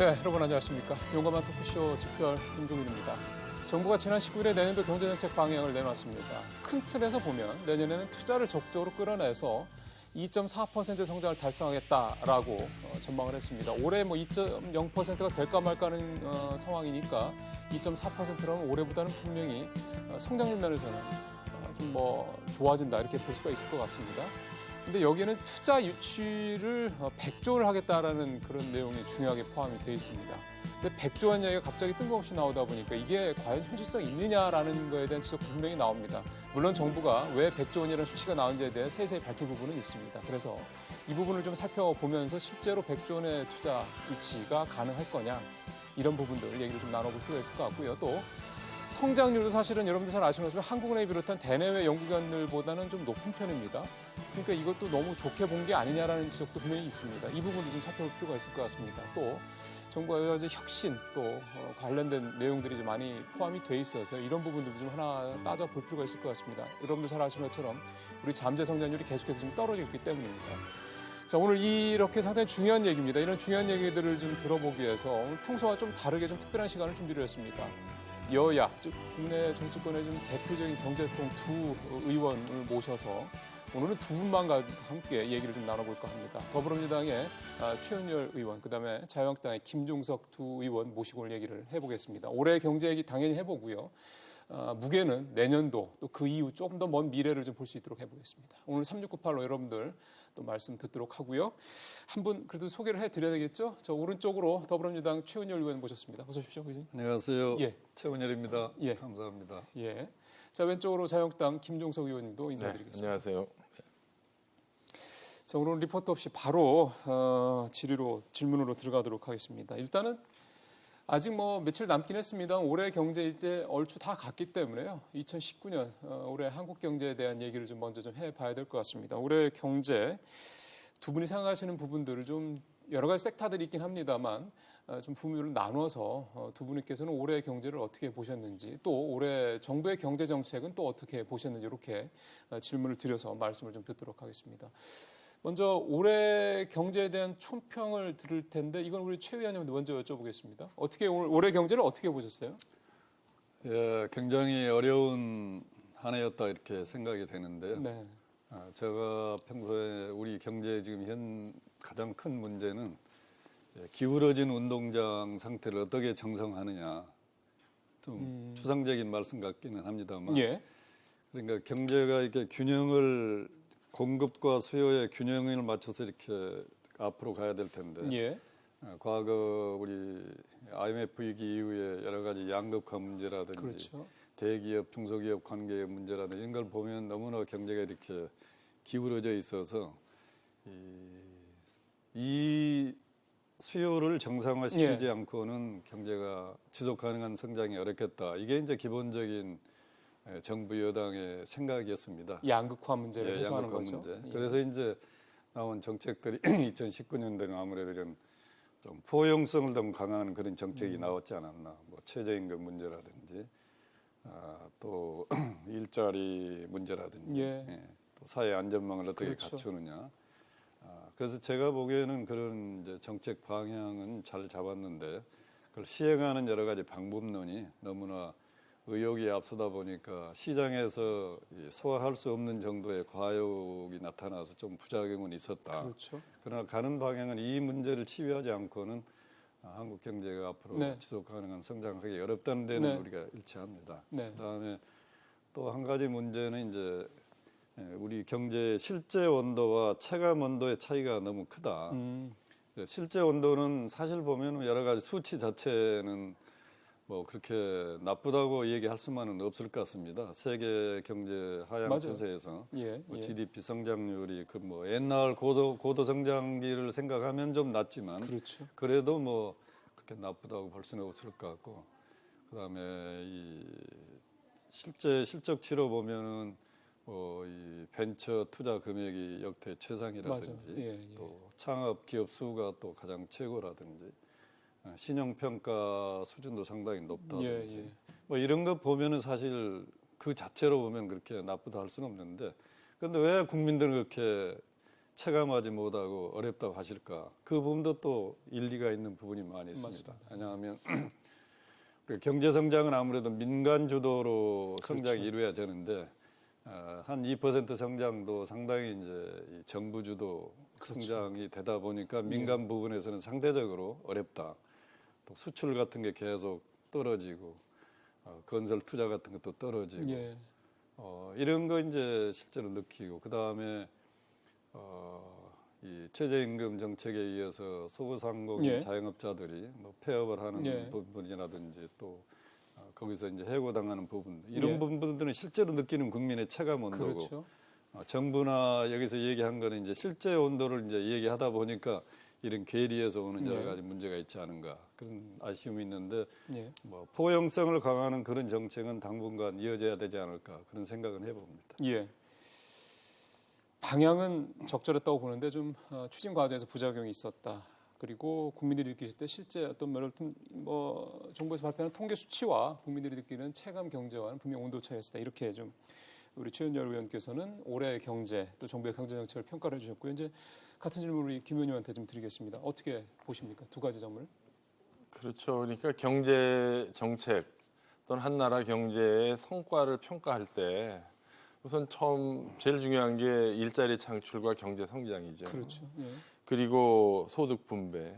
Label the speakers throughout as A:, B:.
A: 네, 여러분 안녕하십니까. 용감한 토크쇼 직설 김종민입니다. 정부가 지난 19일에 내년도 경제정책 방향을 내놨습니다. 큰 틀에서 보면 내년에는 투자를 적극적으로 끌어내서 2.4% 성장을 달성하겠다라고 전망을 했습니다. 올해 2.0%가 될까 말까 하는 상황이니까 2.4%라면 올해보다는 분명히 성장률 면에서는 좀 좋아진다 이렇게 볼 수가 있을 것 같습니다. 근데 여기에는 투자 유치를 100조를 하겠다라는 그런 내용이 중요하게 포함이 되어 있습니다. 근데 100조 원 이야기가 갑자기 뜬금없이 나오다 보니까 이게 과연 현실성이 있느냐라는 거에 대한 지적 분명히 나옵니다. 물론 정부가 왜 100조 원이라는 수치가 나온지에 대해 세세히 밝힌 부분은 있습니다. 그래서 이 부분을 좀 살펴보면서 실제로 100조 원의 투자 유치가 가능할 거냐 이런 부분들 얘기를 좀 나눠볼 필요가 있을 것 같고요. 또 성장률도 사실은 여러분들 잘 아시는 것처럼 한국은행을 비롯한 대내외 연구기관들보다는 좀 높은 편입니다. 그러니까 이것도 너무 좋게 본 게 아니냐라는 지적도 분명히 있습니다. 이 부분도 좀 살펴볼 필요가 있을 것 같습니다. 또 정부가 여러 가지 혁신 또 관련된 내용들이 좀 많이 포함이 돼 있어서 이런 부분들도 좀 하나 따져볼 필요가 있을 것 같습니다. 여러분들 잘 아시는 것처럼 우리 잠재 성장률이 계속해서 좀 떨어지고 있기 때문입니다. 자, 오늘 이렇게 상당히 중요한 얘기입니다. 이런 중요한 얘기들을 좀 들어보기 위해서 오늘 평소와 좀 다르게 좀 특별한 시간을 준비를 했습니다. 여야, 즉 국내 정치권의 좀 대표적인 경제통 두 의원을 모셔서 오늘은 두 분만 함께 얘기를 좀 나눠볼까 합니다. 더불어민주당의 최은열 의원, 그다음에 자유한국당의 김종석 두 의원 모시고 오늘 얘기를 해보겠습니다. 올해 경제 얘기 당연히 해보고요. 무게는 내년도 또 그 이후 조금 더 먼 미래를 좀 볼 수 있도록 해보겠습니다. 오늘 3698로 여러분들 또 말씀 듣도록 하고요. 한 분 그래도 소개를 해드려야 되겠죠? 저 오른쪽으로 더불어민주당 최은열 의원 모셨습니다. 어서 오십시오, 의원님.
B: 안녕하세요.
A: 예.
B: 최은열입니다.
A: 예.
B: 감사합니다.
A: 예. 자, 왼쪽으로 자유한국당 김종석 의원님도 인사드리겠습니다.
C: 네, 안녕하세요.
A: 자, 오늘 리포트 없이 바로 질문으로 들어가도록 하겠습니다. 일단은 아직 며칠 남긴 했습니다. 올해 경제 일대 얼추 다 갔기 때문에요. 2019년 올해 한국 경제에 대한 얘기를 좀 먼저 좀 해봐야 될 것 같습니다. 올해 경제 두 분이 생각하시는 부분들을 좀 여러 가지 섹터들이 있긴 합니다만 좀 부분을 나눠서 두 분께서는 올해 경제를 어떻게 보셨는지 또 올해 정부의 경제 정책은 또 어떻게 보셨는지 이렇게 질문을 드려서 말씀을 좀 듣도록 하겠습니다. 먼저 올해 경제에 대한 총평을 들을 텐데 이건 우리 최 의원님한테 먼저 여쭤보겠습니다. 어떻게 올해 경제를 어떻게 보셨어요?
B: 예, 굉장히 어려운 한 해였다 이렇게 생각이 되는데요.
A: 네.
B: 제가 평소에 우리 경제의 지금 가장 큰 문제는 기울어진 운동장 상태를 어떻게 정상화하느냐. 좀 추상적인 말씀 같기는 합니다만.
A: 예.
B: 그러니까 경제가 이렇게 공급과 수요의 균형을 맞춰서 이렇게 앞으로 가야 될 텐데.
A: 예.
B: 과거 우리 IMF 위기 이후에 여러 가지 양극화 문제라든지
A: 그렇죠.
B: 대기업, 중소기업 관계의 문제라든지 이런 걸 보면 너무나 경제가 이렇게 기울어져 있어서 이 수요를 정상화시키지 않고는 경제가 지속 가능한 성장이 어렵겠다. 이게 이제 기본적인 정부 여당의 생각이었습니다.
A: 양극화 문제를 해소하는
B: 양극화
A: 거죠.
B: 문제. 그래서 이제 나온 정책들이 2019년도에는 아무래도 이런 좀 포용성을 좀 강화하는 그런 정책이 나왔지 않았나. 최저임금 문제라든지 또 일자리 문제라든지 또 사회 안전망을 어떻게
A: 그렇죠.
B: 갖추느냐. 그래서 제가 보기에는 그런 이제 정책 방향은 잘 잡았는데 그걸 시행하는 여러 가지 방법론이 너무나 의욕이 앞서다 보니까 시장에서 소화할 수 없는 정도의 과욕이 나타나서 좀 부작용은 있었다.
A: 그렇죠.
B: 그러나 가는 방향은 이 문제를 치유하지 않고는 한국 경제가 앞으로 지속 가능한 성장하기 어렵다는 데는 우리가 일치합니다. 그다음에 또 한 가지 문제는 이제 우리 경제의 실제 온도와 체감 온도의 차이가 너무 크다. 실제 온도는 사실 보면 여러 가지 수치 자체는 그렇게 나쁘다고 얘기할 수만은 없을 것 같습니다. 세계 경제 하향 추세에서 GDP 성장률이 옛날 고도 성장기를 생각하면 좀 낮지만
A: 그렇죠.
B: 그래도 그렇게 나쁘다고 볼 수는 없을 것 같고 그다음에 이 실적치로 보면은 이 벤처 투자 금액이 역대 최상이라든지 또 창업 기업 수가 또 가장 최고라든지 신용평가 수준도 상당히 높다든지 이런 거 보면은 사실 그 자체로 보면 그렇게 나쁘다 할 수는 없는데 그런데 왜 국민들은 그렇게 체감하지 못하고 어렵다고 하실까? 그 부분도 또 일리가 있는 부분이 많이 있습니다.
A: 맞습니다.
B: 왜냐하면 경제 성장은 아무래도 민간 주도로 성장이
A: 그렇죠.
B: 이루어야 되는데 한 2% 성장도 상당히 이제 이 정부 주도
A: 그렇죠.
B: 성장이 되다 보니까 민간 부분에서는 상대적으로 어렵다. 또 수출 같은 게 계속 떨어지고 건설 투자 같은 것도 떨어지고 이런 거 이제 실제로 느끼고 그 다음에 이 최저임금 정책에 이어서 소상공인 자영업자들이 뭐 폐업을 하는 부분이라든지 또 거기서 이제 해고당하는 부분 이런 부분들은 실제로 느끼는 국민의 체감 온도고
A: 그렇죠.
B: 정부나 여기서 얘기한 거는 이제 실제 온도를 이제 얘기하다 보니까 이런 괴리에서 오는 여러 가지 문제가 있지 않은가 그런 아쉬움이 있는데 뭐 포용성을 강화하는 그런 정책은 당분간 이어져야 되지 않을까 그런 생각은 해봅니다.
A: 예. 방향은 적절했다고 보는데 좀 추진 과정에서 부작용이 있었다. 그리고 국민들이 느끼실 때 실제 어떤 뭐 정부에서 발표하는 통계 수치와 국민들이 느끼는 체감 경제와는 분명 온도 차이가 있다. 이렇게 좀 우리 최은열 의원께서는 올해의 경제 또 정부의 경제 정책을 평가를 해주셨고요. 이제 같은 질문 우리 김 의원님한테 좀 드리겠습니다. 어떻게 보십니까? 두 가지 점을.
C: 그렇죠. 그러니까 경제 정책 또는 한 나라 경제의 성과를 평가할 때 우선 제일 중요한 게 일자리 창출과 경제 성장이죠.
A: 그렇죠.
C: 그리고 소득 분배,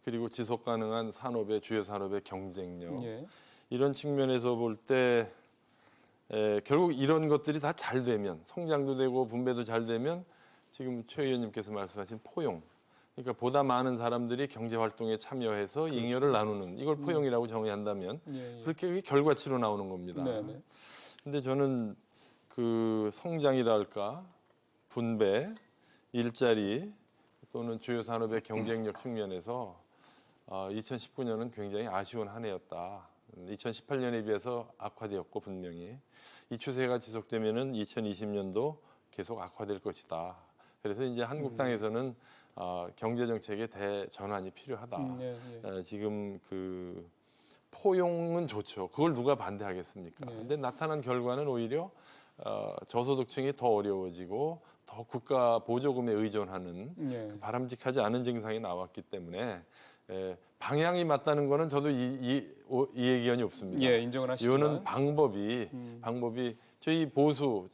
C: 그리고 지속 가능한 산업의 주요 산업의 경쟁력. 이런 측면에서 볼 때 결국 이런 것들이 다 잘 되면 성장도 되고 분배도 잘 되면 지금 최 의원님께서 말씀하신 포용. 그러니까 보다 많은 사람들이 경제 활동에 참여해서
A: 그렇죠.
C: 잉여를 나누는 이걸 포용이라고 정의한다면 그렇게 결과치로 나오는 겁니다. 근데 저는 그 성장이랄까 분배, 일자리 또는 주요 산업의 경쟁력 측면에서 2019년은 굉장히 아쉬운 한 해였다. 2018년에 비해서 악화되었고 분명히 이 추세가 지속되면은 2020년도 계속 악화될 것이다. 그래서 이제 한국당에서는 경제 정책의 대전환이 필요하다. 지금 그 포용은 좋죠. 그걸 누가 반대하겠습니까? 근데 나타난 결과는 오히려 저소득층이 더 어려워지고 더 국가 보조금에 의존하는 바람직하지 않은 증상이 나왔기 때문에 방향이 맞다는 거는 저도 이 의견이 없습니다.
A: 인정을 하시지만
C: 이거는 방법이 저희 보수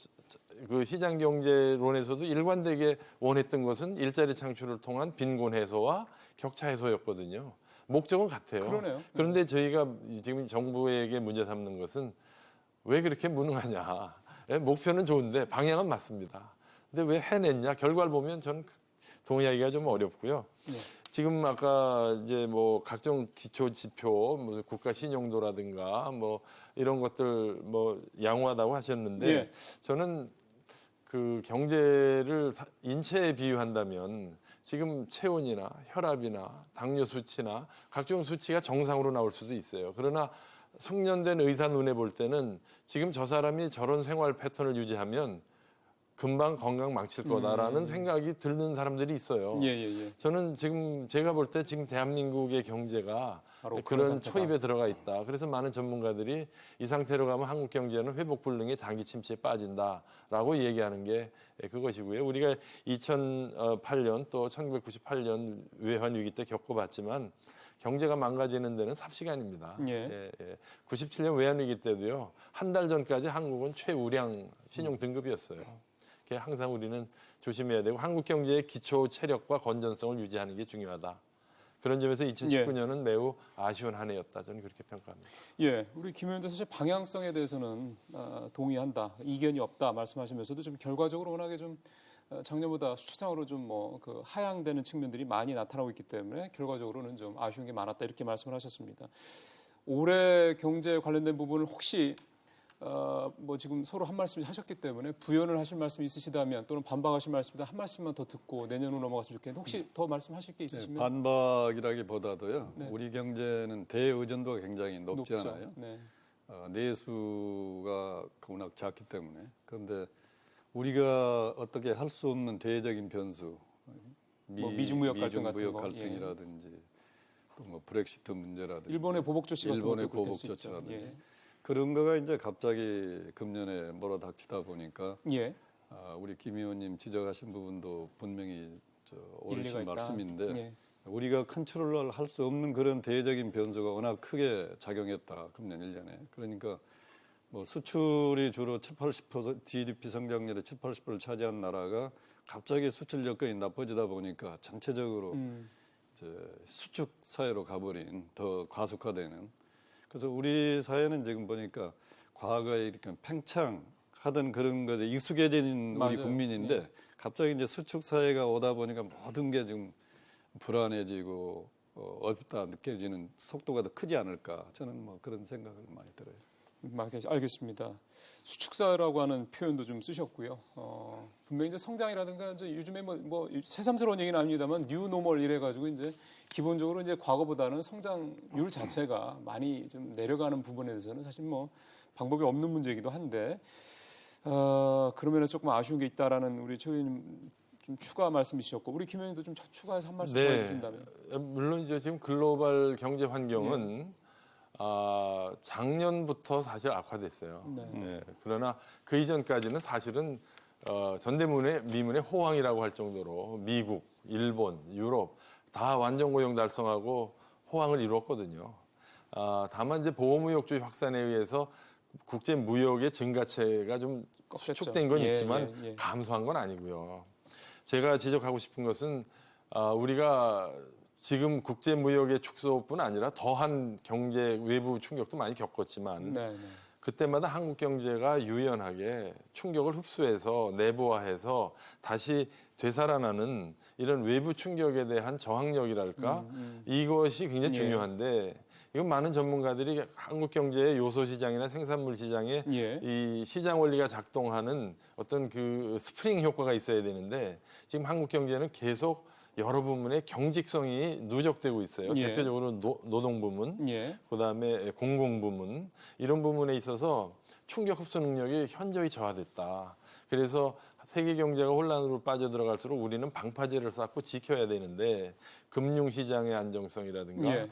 C: 그 시장 경제론에서도 일관되게 원했던 것은 일자리 창출을 통한 빈곤 해소와 격차 해소였거든요. 목적은 같아요.
A: 그러네요.
C: 그런데 저희가 지금 정부에게 문제 삼는 것은 왜 그렇게 무능하냐. 목표는 좋은데 방향은 맞습니다. 근데 왜 해냈냐? 결과를 보면 저는 동의하기가 좀 어렵고요. 지금 아까 이제 뭐 각종 기초 지표, 뭐 국가 신용도라든가 뭐 이런 것들 뭐 양호하다고 하셨는데 저는 그 경제를 인체에 비유한다면 지금 체온이나 혈압이나 당뇨 수치나 각종 수치가 정상으로 나올 수도 있어요. 그러나 숙련된 의사 눈에 볼 때는 지금 저 사람이 저런 생활 패턴을 유지하면 금방 건강 망칠 거다라는 생각이 드는 사람들이 있어요. 저는 지금 제가 볼 때 지금 대한민국의 경제가 그런 초입에 들어가 있다. 그래서 많은 전문가들이 이 상태로 가면 한국 경제는 회복 불능의 장기 침체에 빠진다라고 얘기하는 게 그것이고요. 우리가 2008년 또 1998년 외환 위기 때 겪어봤지만 경제가 망가지는 데는 삽시간입니다. 97년 외환 위기 때도요. 한 달 전까지 한국은 최우량 신용 등급이었어요. 항상 우리는 조심해야 되고 한국 경제의 기초 체력과 건전성을 유지하는 게 중요하다. 그런 점에서 2019년은 매우 아쉬운 한 해였다. 저는 그렇게 평가합니다.
A: 우리 김 의원도 사실 방향성에 대해서는 동의한다. 이견이 없다 말씀하시면서도 좀 결과적으로 워낙에 좀 작년보다 수치상으로 좀 뭐 그 하향되는 측면들이 많이 나타나고 있기 때문에 결과적으로는 좀 아쉬운 게 많았다 이렇게 말씀을 하셨습니다. 올해 경제 관련된 부분을 혹시 뭐 지금 서로 한 말씀 하셨기 때문에 부연을 하실 말씀이 있으시다면 또는 반박하실 말씀이다 한 말씀만 더 듣고 내년으로 넘어갔으면 좋겠는데 혹시 더 말씀하실 게 있으시면
B: 반박이라기보다도요. 우리 경제는 대의존도가 굉장히 높지 않아요. 내수가 워낙 작기 때문에 그런데 우리가 어떻게 할 수 없는 대외적인 변수
A: 미중 무역
B: 갈등이라든지 또 뭐 브렉시트 문제라든지
A: 일본의 보복 조치 같은
B: 일본의 보복 조치라든지 그런 거가 이제 갑자기 금년에 몰아닥치다 보니까 우리 김 의원님 지적하신 부분도 분명히
A: 일리가
B: 옳으신
A: 있다.
B: 말씀인데
A: 예.
B: 우리가 컨트롤을 할 수 없는 그런 대외적인 변수가 워낙 크게 작용했다. 금년 1년에. 그러니까 뭐 수출이 주로 70-80% GDP 성장률의 70-80%를 차지한 나라가 갑자기 수출 여건이 나빠지다 보니까 전체적으로 이제 수축 사회로 가버린 더 과속화되는. 그래서 우리 사회는 지금 보니까 과거에 이렇게 팽창하던 그런 것에 익숙해진
A: 맞아요.
B: 우리 국민인데
A: 예.
B: 갑자기 이제 수축 사회가 오다 보니까 모든 게 지금 불안해지고 어렵다 느껴지는 속도가 더 크지 않을까 저는 뭐 그런 생각을 많이 들어요.
A: 알겠습니다. 수축사라고 하는 표현도 좀 쓰셨고요. 분명히 이제 성장이라든가 이제 요즘에 뭐 새삼스러운 얘기는 아닙니다만 뉴노멀 이래가지고 이제 기본적으로 이제 과거보다는 성장률 자체가 많이 좀 내려가는 부분에 대해서는 사실 뭐 방법이 없는 문제이기도 한데 그러면은 조금 아쉬운 게 있다라는 우리 최 의원님 좀 추가 말씀 주셨고 우리 김 의원님도 좀 추가해서 한 말씀 더 해주신다면.
C: 물론이죠. 지금 글로벌 경제 환경은 작년부터 사실 악화됐어요. 네. 그러나 그 이전까지는 사실은 전대문의 미문의 호황이라고 할 정도로 미국, 일본, 유럽 다 완전 고용 달성하고 호황을 이루었거든요. 다만 이제 보호무역주의 확산에 의해서 국제 무역의 증가체가 좀 수축된 건 있지만 감소한 건 아니고요. 제가 지적하고 싶은 것은 우리가 지금 국제 무역의 축소뿐 아니라 더한 경제 외부 충격도 많이 겪었지만 그때마다 한국 경제가 유연하게 충격을 흡수해서 내부화해서 다시 되살아나는 이런 외부 충격에 대한 저항력이랄까 이것이 굉장히 중요한데 이건 많은 전문가들이 한국 경제의 요소 시장이나 생산물 시장에 이 시장 원리가 작동하는 어떤 그 스프링 효과가 있어야 되는데 지금 한국 경제는 계속 여러 부문의 경직성이 누적되고 있어요. 대표적으로 노동 부문, 그다음에 공공 부문 이런 부분에 있어서 충격 흡수 능력이 현저히 저하됐다. 그래서 세계 경제가 혼란으로 빠져들어갈수록 우리는 방파제를 쌓고 지켜야 되는데 금융시장의 안정성이라든가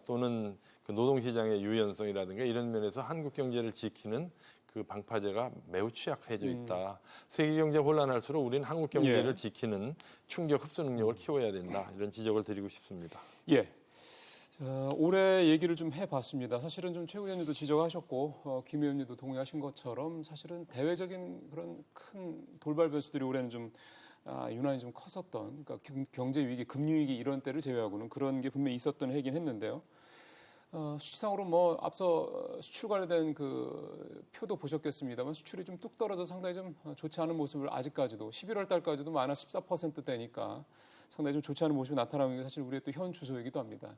C: 또는 그 노동시장의 유연성이라든가 이런 면에서 한국 경제를 지키는 그 방파제가 매우 취약해져 있다. 세계 경제 혼란할수록 우리는 한국 경제를 지키는 충격 흡수 능력을 키워야 된다. 이런 지적을 드리고 싶습니다.
A: 올해 얘기를 좀 해봤습니다. 사실은 좀 최 의원님도 지적하셨고 김 의원님도 동의하신 것처럼 사실은 대외적인 그런 큰 돌발 변수들이 올해는 좀 유난히 좀 컸었던 그러니까 경제 위기, 금융 위기 이런 때를 제외하고는 그런 게 분명히 있었던 해긴 했는데요. 수치상으로 뭐 앞서 수출 관련된 그 표도 보셨겠습니다만 수출이 좀 뚝 떨어져 상당히 좀 좋지 않은 모습을 아직까지도 11월 달까지도 마이너스 14%대니까 상당히 좀 좋지 않은 모습이 나타나는 게 사실 우리의 또 현 주소이기도 합니다.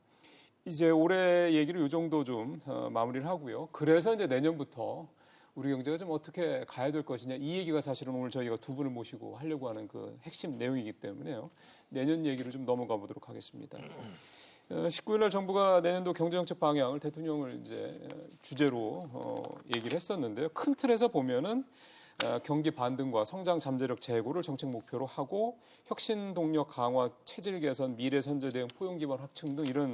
A: 이제 올해 얘기를 이 정도 좀 마무리를 하고요. 그래서 이제 내년부터 우리 경제가 좀 어떻게 가야 될 것이냐 이 얘기가 사실은 오늘 저희가 두 분을 모시고 하려고 하는 그 핵심 내용이기 때문에요. 내년 얘기를 좀 넘어가 보도록 하겠습니다. 19일 날 정부가 내년도 경제정책 방향을 대통령을 이제 주제로 얘기를 했었는데요. 큰 틀에서 보면은 경기 반등과 성장 잠재력 제고를 정책 목표로 하고 혁신 동력 강화, 체질 개선, 미래 선제 대응, 포용 기반 확충 등 이런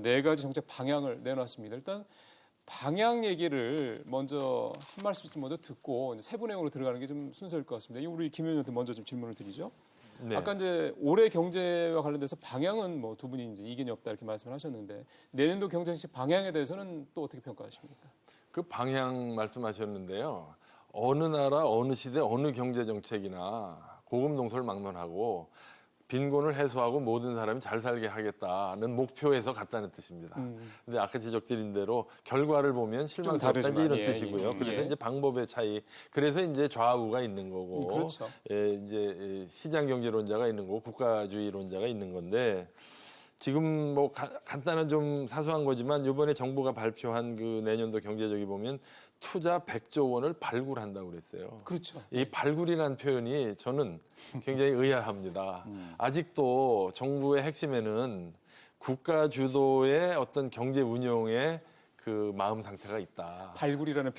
A: 네 가지 정책 방향을 내놨습니다. 일단 방향 얘기를 먼저 한 말씀 먼저 듣고 세부 내용으로 들어가는 게 좀 순서일 것 같습니다. 우리 김 의원님한테 먼저 좀 질문을 드리죠. 아까 이제 올해 경제와 관련돼서 방향은 뭐 두 분이 이제 이견이 없다 이렇게 말씀을 하셨는데 내년도 경제정책 방향에 대해서는 또 어떻게 평가하십니까?
C: 그 방향 말씀하셨는데요. 어느 나라, 어느 시대, 어느 경제 정책이나 고금동서를 막론하고 빈곤을 해소하고 모든 사람이 잘 살게 하겠다는 목표에서 갔다는 뜻입니다. 근데 아까 지적드린 대로 결과를 보면 실망스럽다 이런 뜻이고요. 그래서 이제 방법의 차이. 그래서 이제 좌우가 있는 거고,
A: 그렇죠.
C: 이제 시장 경제론자가 있는 거고, 국가주의론자가 있는 건데. 지금 뭐 간단한 좀 사소한 거지만 이번에 정부가 발표한 그 내년도 경제적이 보면 투자 100조 원을 발굴한다고 그랬어요.
A: 그렇죠.
C: 이 발굴이라는 표현이 저는 굉장히 의아합니다. 아직도 정부의 핵심에는 국가 주도의 어떤 경제 운용의 그 마음 상태가 있다.
A: 발굴이라는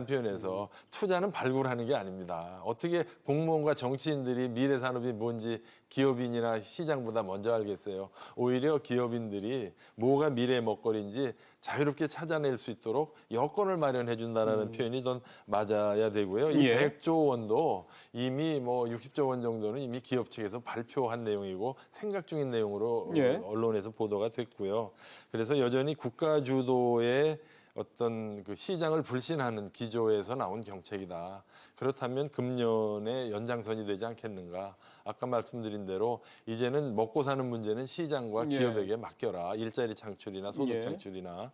C: 표현에서 투자는 발굴하는 게 아닙니다. 어떻게 공무원과 정치인들이 미래 산업이 뭔지 기업인이나 시장보다 먼저 알겠어요. 오히려 기업인들이 뭐가 미래의 먹거리인지 자유롭게 찾아낼 수 있도록 여건을 마련해 준다라는 표현이 더 맞아야 되고요. 이 100조 원도 이미 뭐 60조 원 정도는 이미 기업 측에서 발표한 내용이고 생각 중인 내용으로 언론에서 보도가 됐고요. 그래서 여전히 국가 주도의 어떤 그 시장을 불신하는 기조에서 나온 정책이다. 그렇다면 금년에 연장선이 되지 않겠는가. 아까 말씀드린 대로 이제는 먹고 사는 문제는 시장과 기업에게 맡겨라. 일자리 창출이나 소득 창출이나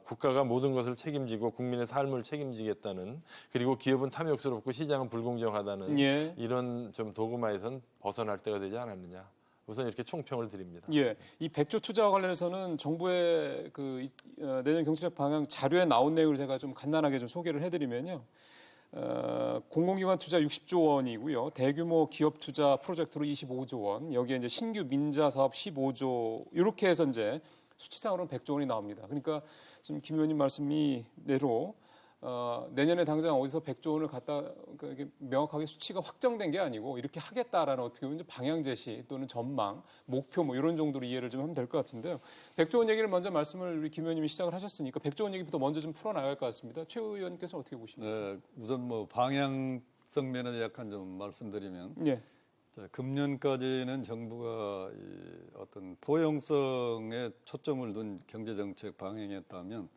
C: 국가가 모든 것을 책임지고 국민의 삶을 책임지겠다는, 그리고 기업은 탐욕스럽고 시장은 불공정하다는 이런 좀 도구마에선 벗어날 때가 되지 않았느냐. 우선 이렇게 총평을 드립니다.
A: 예, 이 100조 투자와 관련해서는 정부의 그 내년 경제적 방향 자료에 나온 내용을 제가 좀 간단하게 좀 소개를 해드리면요. 공공기관 투자 60조 원이고요. 대규모 기업 투자 프로젝트로 25조 원, 여기에 이제 신규 민자 사업 15조, 이렇게 해서 이제 수치상으로는 100조 원이 나옵니다. 그러니까 지금 김 의원님 말씀이대로 내년에 당장 어디서 100조 원을 갖다 명확하게 수치가 확정된 게 아니고 이렇게 하겠다라는 어떻게 보면 방향 제시 또는 전망, 목표 뭐 이런 정도로 이해를 좀 하면 될 것 같은데요. 100조 원 얘기를 먼저 말씀을 우리 김 의원님이 시작을 하셨으니까 100조 원 얘기부터 먼저 좀 풀어나갈 것 같습니다. 최 의원님께서는 어떻게 보십니까?
B: 네, 우선 뭐 방향성 면에서 약간 좀 말씀드리면 자, 금년까지는 정부가 이 어떤 포용성에 초점을 둔 경제정책 방향이었다면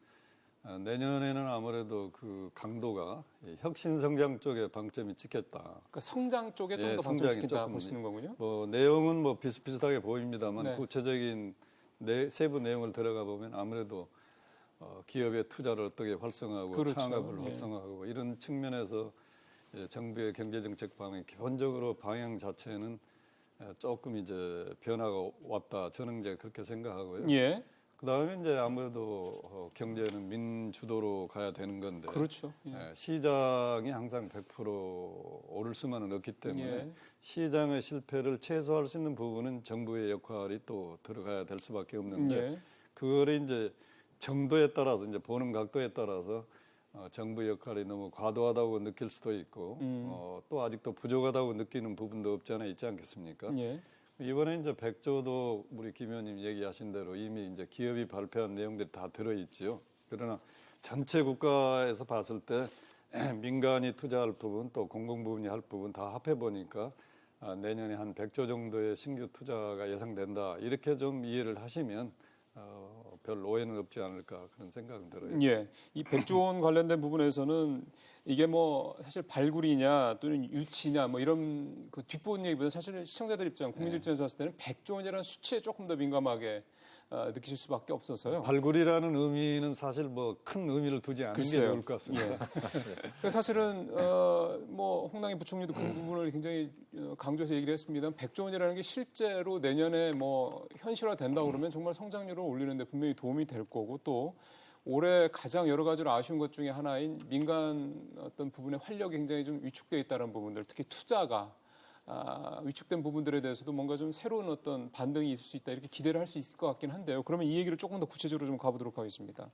B: 내년에는 아무래도 그 강도가 혁신 성장 쪽에 방점이 찍혔다.
A: 그러니까 성장 쪽에 좀 더 방점이 찍힌다 보시는 거군요.
B: 뭐 내용은 뭐 비슷비슷하게 보입니다만 구체적인 세부 내용을 들어가 보면 아무래도 기업의 투자를 어떻게 활성화하고 창업을 활성화하고 이런 측면에서 정부의 경제정책 방향 기본적으로 방향 자체는 조금 이제 변화가 왔다. 저는 이제 그렇게 생각하고요. 그다음에 이제 아무래도 경제는 민주도로 가야 되는 건데, 시장이 항상 100% 오를 수만은 없기 때문에 시장의 실패를 최소화할 수 있는 부분은 정부의 역할이 또 들어가야 될 수밖에 없는데, 그거를 이제 정도에 따라서 이제 보는 각도에 따라서 정부 역할이 너무 과도하다고 느낄 수도 있고, 또 아직도 부족하다고 느끼는 부분도 없지 않아 있지 않겠습니까? 이번에 이제 100조도 우리 김 의원님 얘기하신 대로 이미 이제 기업이 발표한 내용들이 다 들어있지요. 그러나 전체 국가에서 봤을 때 민간이 투자할 부분 또 공공 부분이 할 부분 다 합해 보니까 내년에 한 100조 정도의 신규 투자가 예상된다. 이렇게 좀 이해를 하시면 별 오해는 없지 않을까 그런 생각은 들어요.
A: 이 100조 원 관련된 부분에서는 이게 뭐 사실 발굴이냐 또는 유치냐 뭐 이런 그 뒷부분 얘기보다 사실 시청자들 입장, 국민들 입장에서 봤을 때는 100조 원이라는 수치에 조금 더 민감하게 느끼실 수밖에 없어서요.
B: 발굴이라는 의미는 사실 뭐 큰 의미를 두지 않는 게 좋을 것 같습니다.
A: 사실은 뭐 홍남기 부총리도 그 부분을 굉장히 강조해서 얘기를 했습니다. 100조 원이라는 게 실제로 내년에 뭐 현실화된다 그러면 정말 성장률을 올리는 데 분명히 도움이 될 거고, 또 올해 가장 여러 가지로 아쉬운 것 중에 하나인 민간 어떤 부분의 활력이 굉장히 좀 위축되어 있다는 부분들, 특히 투자가 위축된 부분들에 대해서도 뭔가 좀 새로운 어떤 반등이 있을 수 있다, 이렇게 기대를 할 수 있을 것 같긴 한데요. 그러면 이 얘기를 조금 더 구체적으로 좀 가보도록 하겠습니다.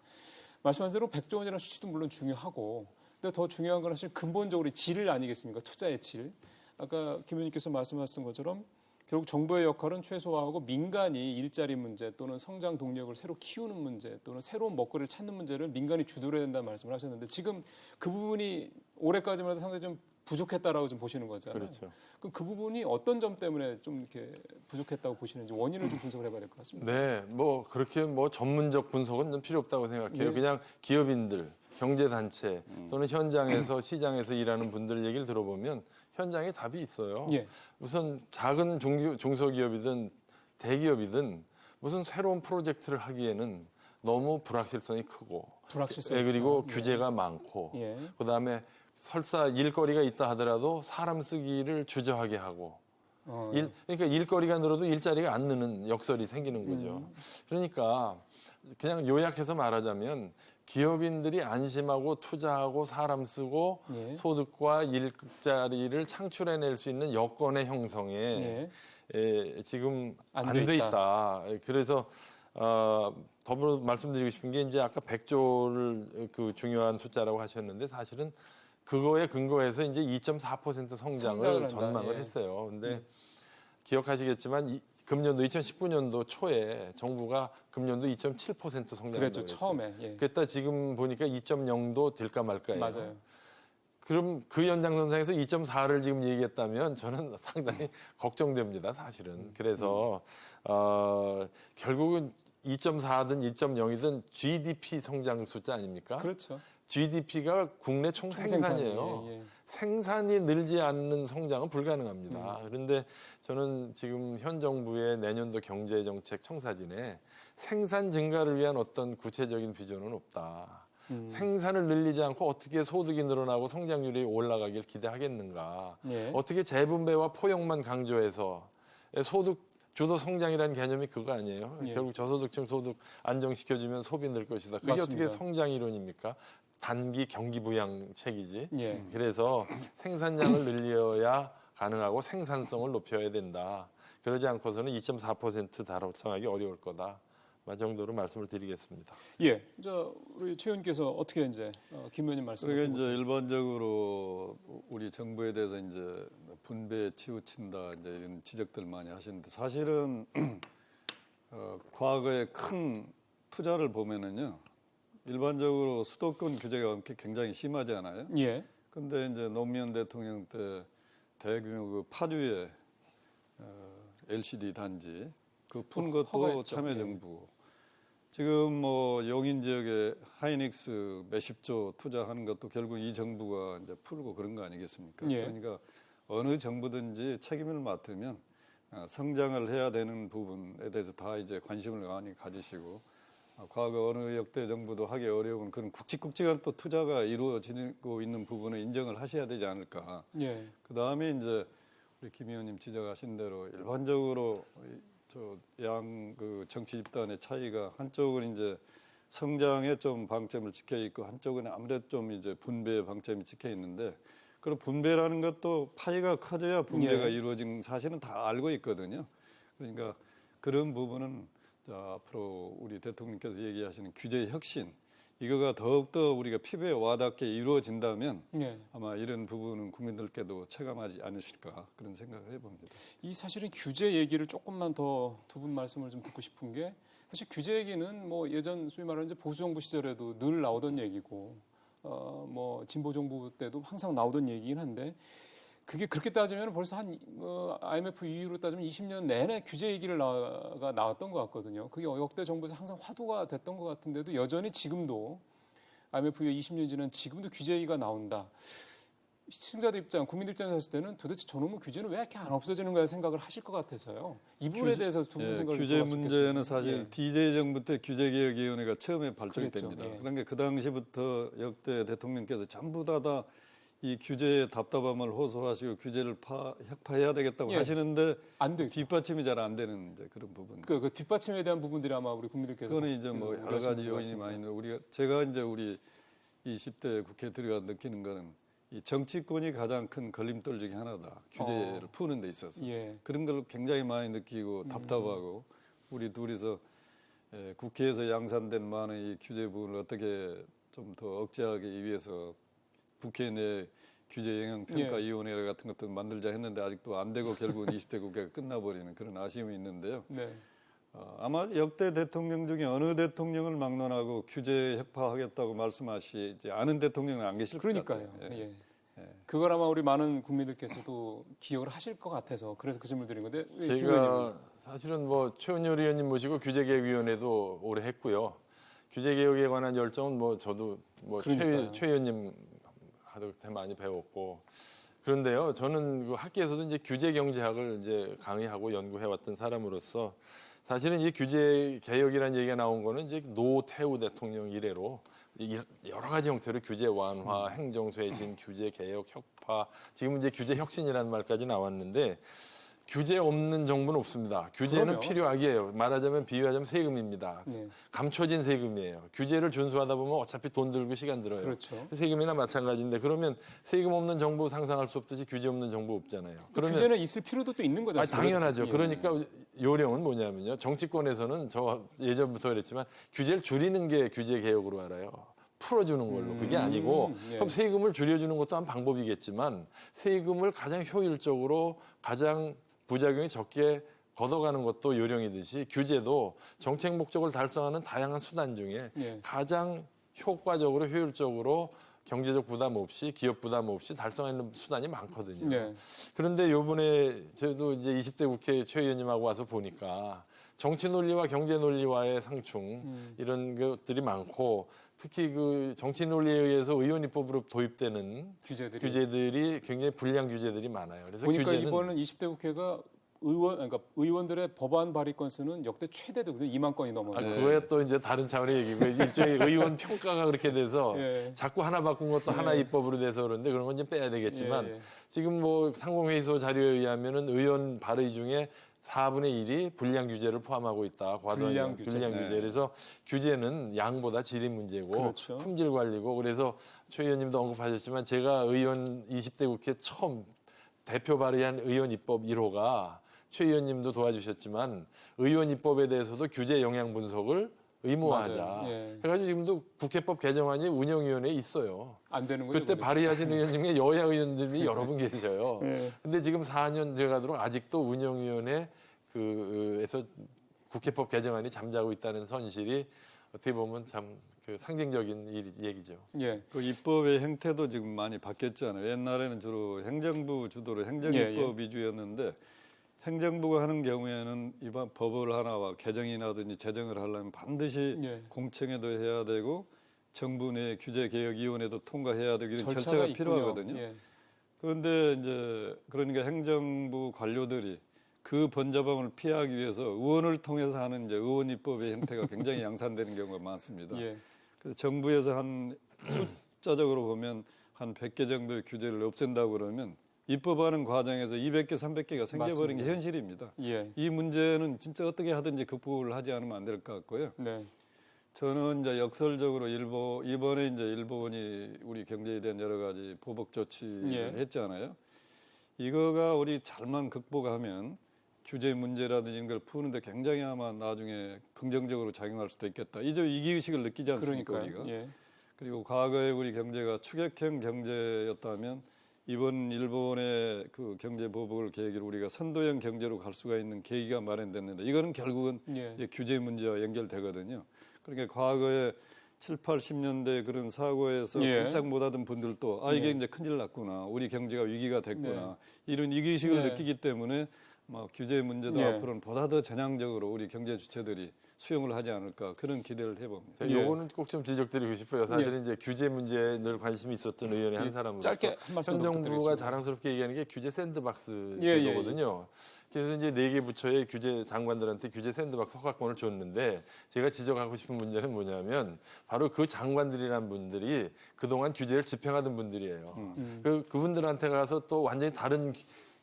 A: 말씀하신 대로 100조 원이라는 수치도 물론 중요하고, 근데 더 중요한 건 사실 근본적으로 질 아니겠습니까? 투자의 질. 아까 김 의원님께서 말씀하신 것처럼 결국 정부의 역할은 최소화하고 민간이 일자리 문제 또는 성장 동력을 새로 키우는 문제 또는 새로운 먹거리를 찾는 문제를 민간이 주도를 해야 된다는 말씀을 하셨는데, 지금 그 부분이 올해까지만 해도 상당히 좀 부족했다라고 좀 보시는 거잖아요. 그럼 그 부분이 어떤 점 때문에 좀 이렇게 부족했다고 보시는지 원인을 좀 분석을 해봐야 될 것 같습니다.
C: 네, 뭐 그렇게 뭐 전문적 분석은 좀 필요 없다고 생각해요. 그냥 기업인들, 경제단체 또는 현장에서 시장에서 일하는 분들 얘기를 들어보면 현장에 답이 있어요. 우선 작은 중소기업이든 대기업이든 무슨 새로운 프로젝트를 하기에는 너무 불확실성이 크고, 그리고 규제가 많고, 그다음에 설사 일거리가 있다 하더라도 사람 쓰기를 주저하게 하고, 그러니까 일거리가 늘어도 일자리가 안 느는 역설이 생기는 거죠. 그러니까 그냥 요약해서 말하자면 기업인들이 안심하고 투자하고 사람 쓰고 소득과 일자리를 창출해낼 수 있는 여건의 형성에 지금 안 돼 있다. 그래서 더불어 말씀드리고 싶은 게, 이제 아까 100조를 그 중요한 숫자라고 하셨는데, 사실은 그거에 근거해서 이제 2.4% 성장을 전망을 했어요. 근데 기억하시겠지만 금년도 2019년도 초에 정부가 금년도 2.7% 성장한다고
A: 그랬죠.
C: 했어요.
A: 처음에. 예.
C: 그랬다 지금 보니까 2.0도 될까 말까예요.
A: 맞아요.
C: 그럼 그 연장선상에서 2.4를 지금 얘기했다면 저는 상당히 걱정됩니다, 사실은. 그래서 결국은 2.4든 2.0이든 GDP 성장 숫자 아닙니까?
A: 그렇죠.
C: GDP가 국내 총생산이에요.
A: 예, 예.
C: 생산이 늘지 않는 성장은 불가능합니다. 그런데 저는 지금 현 정부의 내년도 경제정책 청사진에 생산 증가를 위한 어떤 구체적인 비전은 없다. 생산을 늘리지 않고 어떻게 소득이 늘어나고 성장률이 올라가길 기대하겠는가.
A: 예.
C: 어떻게 재분배와 포용만 강조해서 소득 주도 성장이라는 개념이 그거 아니에요.
A: 예.
C: 결국 저소득층 소득 안정시켜주면 소비 늘 것이다. 그게
A: 맞습니다.
C: 어떻게 성장 이론입니까? 단기 경기 부양책이지.
A: 예.
C: 그래서 생산량을 늘려야 가능하고 생산성을 높여야 된다. 그러지 않고서는 2.4% 달성하기 어려울 거다. 그 정도로 말씀을 드리겠습니다.
A: 예, 우리 최 의원께서 어떻게 이제 김 의원님 말씀을
B: 그러니까 이제 일반적으로 우리 정부에 대해서 이제 분배에 치우친다 이제 이런 지적들 많이 하시는데 사실은 과거에 큰 투자를 보면은요 일반적으로 수도권 규제가 굉장히 심하지 않아요?
A: 예.
B: 근데 이제 노무현 대통령 때 대규모 그 파주의 LCD 단지 그 푼 것도
A: 허가했죠.
B: 참여정부. 지금 뭐 용인 지역에 하이닉스 몇십조 투자하는 것도 결국 이 정부가 이제 풀고 그런 거 아니겠습니까?
A: 예.
B: 그러니까 어느 정부든지 책임을 맡으면 성장을 해야 되는 부분에 대해서 다 이제 관심을 많이 가지시고 과거 어느 역대 정부도 하기 어려운 그런 굵직굵직한 또 투자가 이루어지고 있는 부분을 인정을 하셔야 되지 않을까.
A: 예.
B: 그 다음에 이제 우리 김 의원님 지적하신 대로 일반적으로 그 정치 집단의 차이가 한쪽은 이제 성장에 좀 방점을 찍혀 있고 한쪽은 아무래도 좀 이제 분배의 방점이 찍혀 있는데 그리고 분배라는 것도 파이가 커져야 분배가
A: 예.
B: 이루어진 사실은 다 알고 있거든요. 그러니까 그런 부분은 앞으로 우리 대통령께서 얘기하시는 규제 혁신 이거가 더욱더 우리가 피부에 와닿게 이루어진다면
A: 예.
B: 아마 이런 부분은 국민들께도 체감하지 않으실까 그런 생각을 해봅니다.
A: 이 사실은 규제 얘기를 조금만 더 두 분 말씀을 좀 듣고 싶은 게 사실 규제 얘기는 뭐 예전 소위 말하는 이제 보수 정부 시절에도 늘 나오던 얘기고 뭐 진보 정부 때도 항상 나오던 얘기긴 한데 그게 그렇게 따지면 벌써 한 IMF 이후로 따지면 20년 내내 규제 얘기를 나왔던 것 같거든요. 그게 역대 정부에서 항상 화두가 됐던 것 같은데도 여전히 지금도 IMF 이후 20년 지난 지금도 규제 얘기가 나온다. 시청자들 입장, 국민들 입장에서 봤을 때는 도대체 저놈의 규제는 왜 이렇게 안 없어지는가 생각을 하실 것 같아서요. 이 부분에 대해서 두 분 생각을
B: 규제 문제는 사실
A: 예.
B: DJ 정부 때 규제개혁위원회가 처음에 발족이
A: 그랬죠.
B: 됩니다.
A: 예.
B: 그러니까 그 당시부터 역대 대통령께서 전부 다 이 규제의 답답함을 호소하시고 규제를 혁파해야 되겠다고
A: 예.
B: 하시는데
A: 안 돼.
B: 뒷받침이 잘 안 되는 이제 그런 부분.
A: 그 뒷받침에 대한 부분들이 아마 우리 국민들께서
B: 그거는 이제 뭐 여러 가지 요인이 많이 있는데 제가 이제 우리 20대 국회에 들어가 느끼는 거는 이 정치권이 가장 큰 걸림돌 중에 하나다. 규제를 푸는 데 있어서.
A: 예.
B: 그런 걸 굉장히 많이 느끼고 답답하고 우리 둘이서 국회에서 양산된 많은 이 규제 부분을 어떻게 좀 더 억제하기 위해서 국회 내 규제 영향 평가 위원회 같은 것도 만들자 했는데 아직도 안 되고 결국은 20대 국회가 끝나버리는 그런 아쉬움이 있는데요.
A: 네.
B: 아마 역대 대통령 중에 어느 대통령을 막론하고 규제 혁파하겠다고 말씀하시지 않은 대통령은 안 계실 것 같아요.
A: 그러니까요. 예. 그걸 아마 우리 많은 국민들께서도 기억을 하실 것 같아서 그래서 그 질문을 드린 건데
C: 제가 사실은 뭐 최은열 의원님 모시고 규제개혁위원회도 오래 했고요. 규제개혁에 관한 열정은 뭐 저도 뭐 최 의원님 하도 많이 배웠고 그런데요. 저는 그 학계에서도 이제 규제경제학을 이제 강의하고 연구해왔던 사람으로서 사실은 이 규제개혁이라는 얘기가 나온 거는 이제 노태우 대통령 이래로 여러 가지 형태로 규제 완화, 행정 쇄신, 규제 개혁, 혁파, 지금 이제 규제 혁신이라는 말까지 나왔는데 규제 없는 정부는 없습니다. 규제는
A: 그럼요.
C: 필요하기에요. 말하자면 비유하자면 세금입니다.
A: 네.
C: 감춰진 세금이에요. 규제를 준수하다 보면 어차피 돈 들고 시간 들어요.
A: 그렇죠.
C: 세금이나 마찬가지인데 그러면 세금 없는 정부 상상할 수 없듯이 규제 없는 정부 없잖아요. 그러면
A: 규제는 있을 필요도 또 있는 거잖아요.
C: 당연하죠. 그러니까 요령은 뭐냐면요. 정치권에서는 저 예전부터 그랬지만 규제를 줄이는 게 규제 개혁으로 알아요. 풀어주는 걸로. 그게 아니고 그럼 세금을 줄여주는 것도 한 방법이겠지만 세금을 가장 효율적으로 가장 부작용이 적게 걷어가는 것도 요령이듯이 규제도 정책 목적을 달성하는 다양한 수단 중에
A: 예.
C: 가장 효과적으로 효율적으로 경제적 부담 없이 기업 부담 없이 달성하는 수단이 많거든요.
A: 네.
C: 그런데 요번에 저도 이제 20대 국회 최 의원님하고 와서 보니까 정치 논리와 경제 논리와의 상충 이런 것들이 많고 특히 그 정치 논리에 의해서 의원 입법으로 도입되는 규제들이 굉장히 불리한 규제들이 많아요. 그래서
A: 보니까 이번은 20대 국회가 그러니까 의원들의 법안 발의 건수는 역대 최대거든요. 2만 건이 넘었어요.
C: 그거야 또 이제 다른 차원의 얘기고 일종의 의원 평가가 그렇게 돼서
A: 예.
C: 자꾸 하나 바꾼 것도 하나 입법으로 돼서 그런데 그런 건 이제 빼야 되겠지만 지금 뭐 상공회의소 자료에 의하면은 의원 발의 중에 4분의 1이 불량 규제를 포함하고 있다. 과도한 불량 규제. 그래서 규제는 양보다 질이 문제고
A: 그렇죠.
C: 품질 관리고 그래서 최 의원님도 언급하셨지만 제가 의원 20대 국회 처음 대표 발의한 의원 입법 1호가 최 의원님도 도와주셨지만 의원 입법에 대해서도 규제 영향 분석을 의무화하자.
A: 예.
C: 해가지고 지금도 국회법 개정안이 운영위원회에 있어요.
A: 안 되는 거죠.
C: 그때 발의하신 의원 중에 여야 의원들이 여러 분 계셔요.
A: 예.
C: 근데 지금 4년 돼가도록 아직도 운영위원회 에서 국회법 개정안이 잠자고 있다는 선실이 어떻게 보면 참 그 상징적인 얘기죠.
B: 예. 그 입법의 형태도 지금 많이 바뀌었잖아요. 옛날에는 주로 행정부 주도로 행정입법 위주였는데 행정부가 하는 경우에는 이번 법을 하나와 개정이라든지 제정을 하려면 반드시 공청회도 해야 되고 정부 내 규제개혁위원회도 통과해야 되고 이런 절차가 필요하거든요. 그런데 이제 그러니까 행정부 관료들이 그 번잡함을 피하기 위해서 의원을 통해서 하는 이제 의원 입법의 형태가 굉장히 양산되는 경우가 많습니다. 그래서 정부에서 한 숫자적으로 보면 한 100개 정도의 규제를 없앤다고 그러면 입법하는 과정에서 200개, 300개가 생겨버린 게 현실입니다. 이 문제는 진짜 어떻게 하든지 극복을 하지 않으면 안 될 것 같고요. 저는 이제 역설적으로 이번에 이제 일본이 우리 경제에 대한 여러 가지 보복 조치를 했잖아요. 이거가 우리 잘만 극복하면 규제 문제라든지 이런 걸 푸는데 굉장히 아마 나중에 긍정적으로 작용할 수도 있겠다. 이제 위기의식을 느끼지 않습니까, 우리가? 그리고 과거에 우리 경제가 추격형 경제였다면 이번 일본의 그 경제 보복을 계기로 우리가 선도형 경제로 갈 수가 있는 계기가 마련됐는데 이거는 결국은 규제 문제와 연결되거든요. 그러니까 과거에 7, 80년대 그런 사고에서 꼼짝 못하던 분들도 이게 이제 큰일 났구나. 우리 경제가 위기가 됐구나. 이런 위기의식을 느끼기 때문에 규제 문제도 앞으로는 보다 더 전향적으로 우리 경제 주체들이 수용을 하지 않을까 그런 기대를 해봅니다.
C: 요거는 꼭 좀 지적드리고 싶어요. 사실은 이제 규제 문제에 늘 관심이 있었던 의원의 한 사람으로서
A: 짧게 한 말씀
C: 현 정부가 자랑스럽게 얘기하는 게 규제 샌드박스 제도거든요. 그래서 이제 4개 부처의 규제 장관들한테 규제 샌드박스 허가권을 줬는데 제가 지적하고 싶은 문제는 뭐냐면 바로 그 장관들이란 분들이 그동안 규제를 집행하던 분들이에요. 그분들한테 가서 또 완전히 다른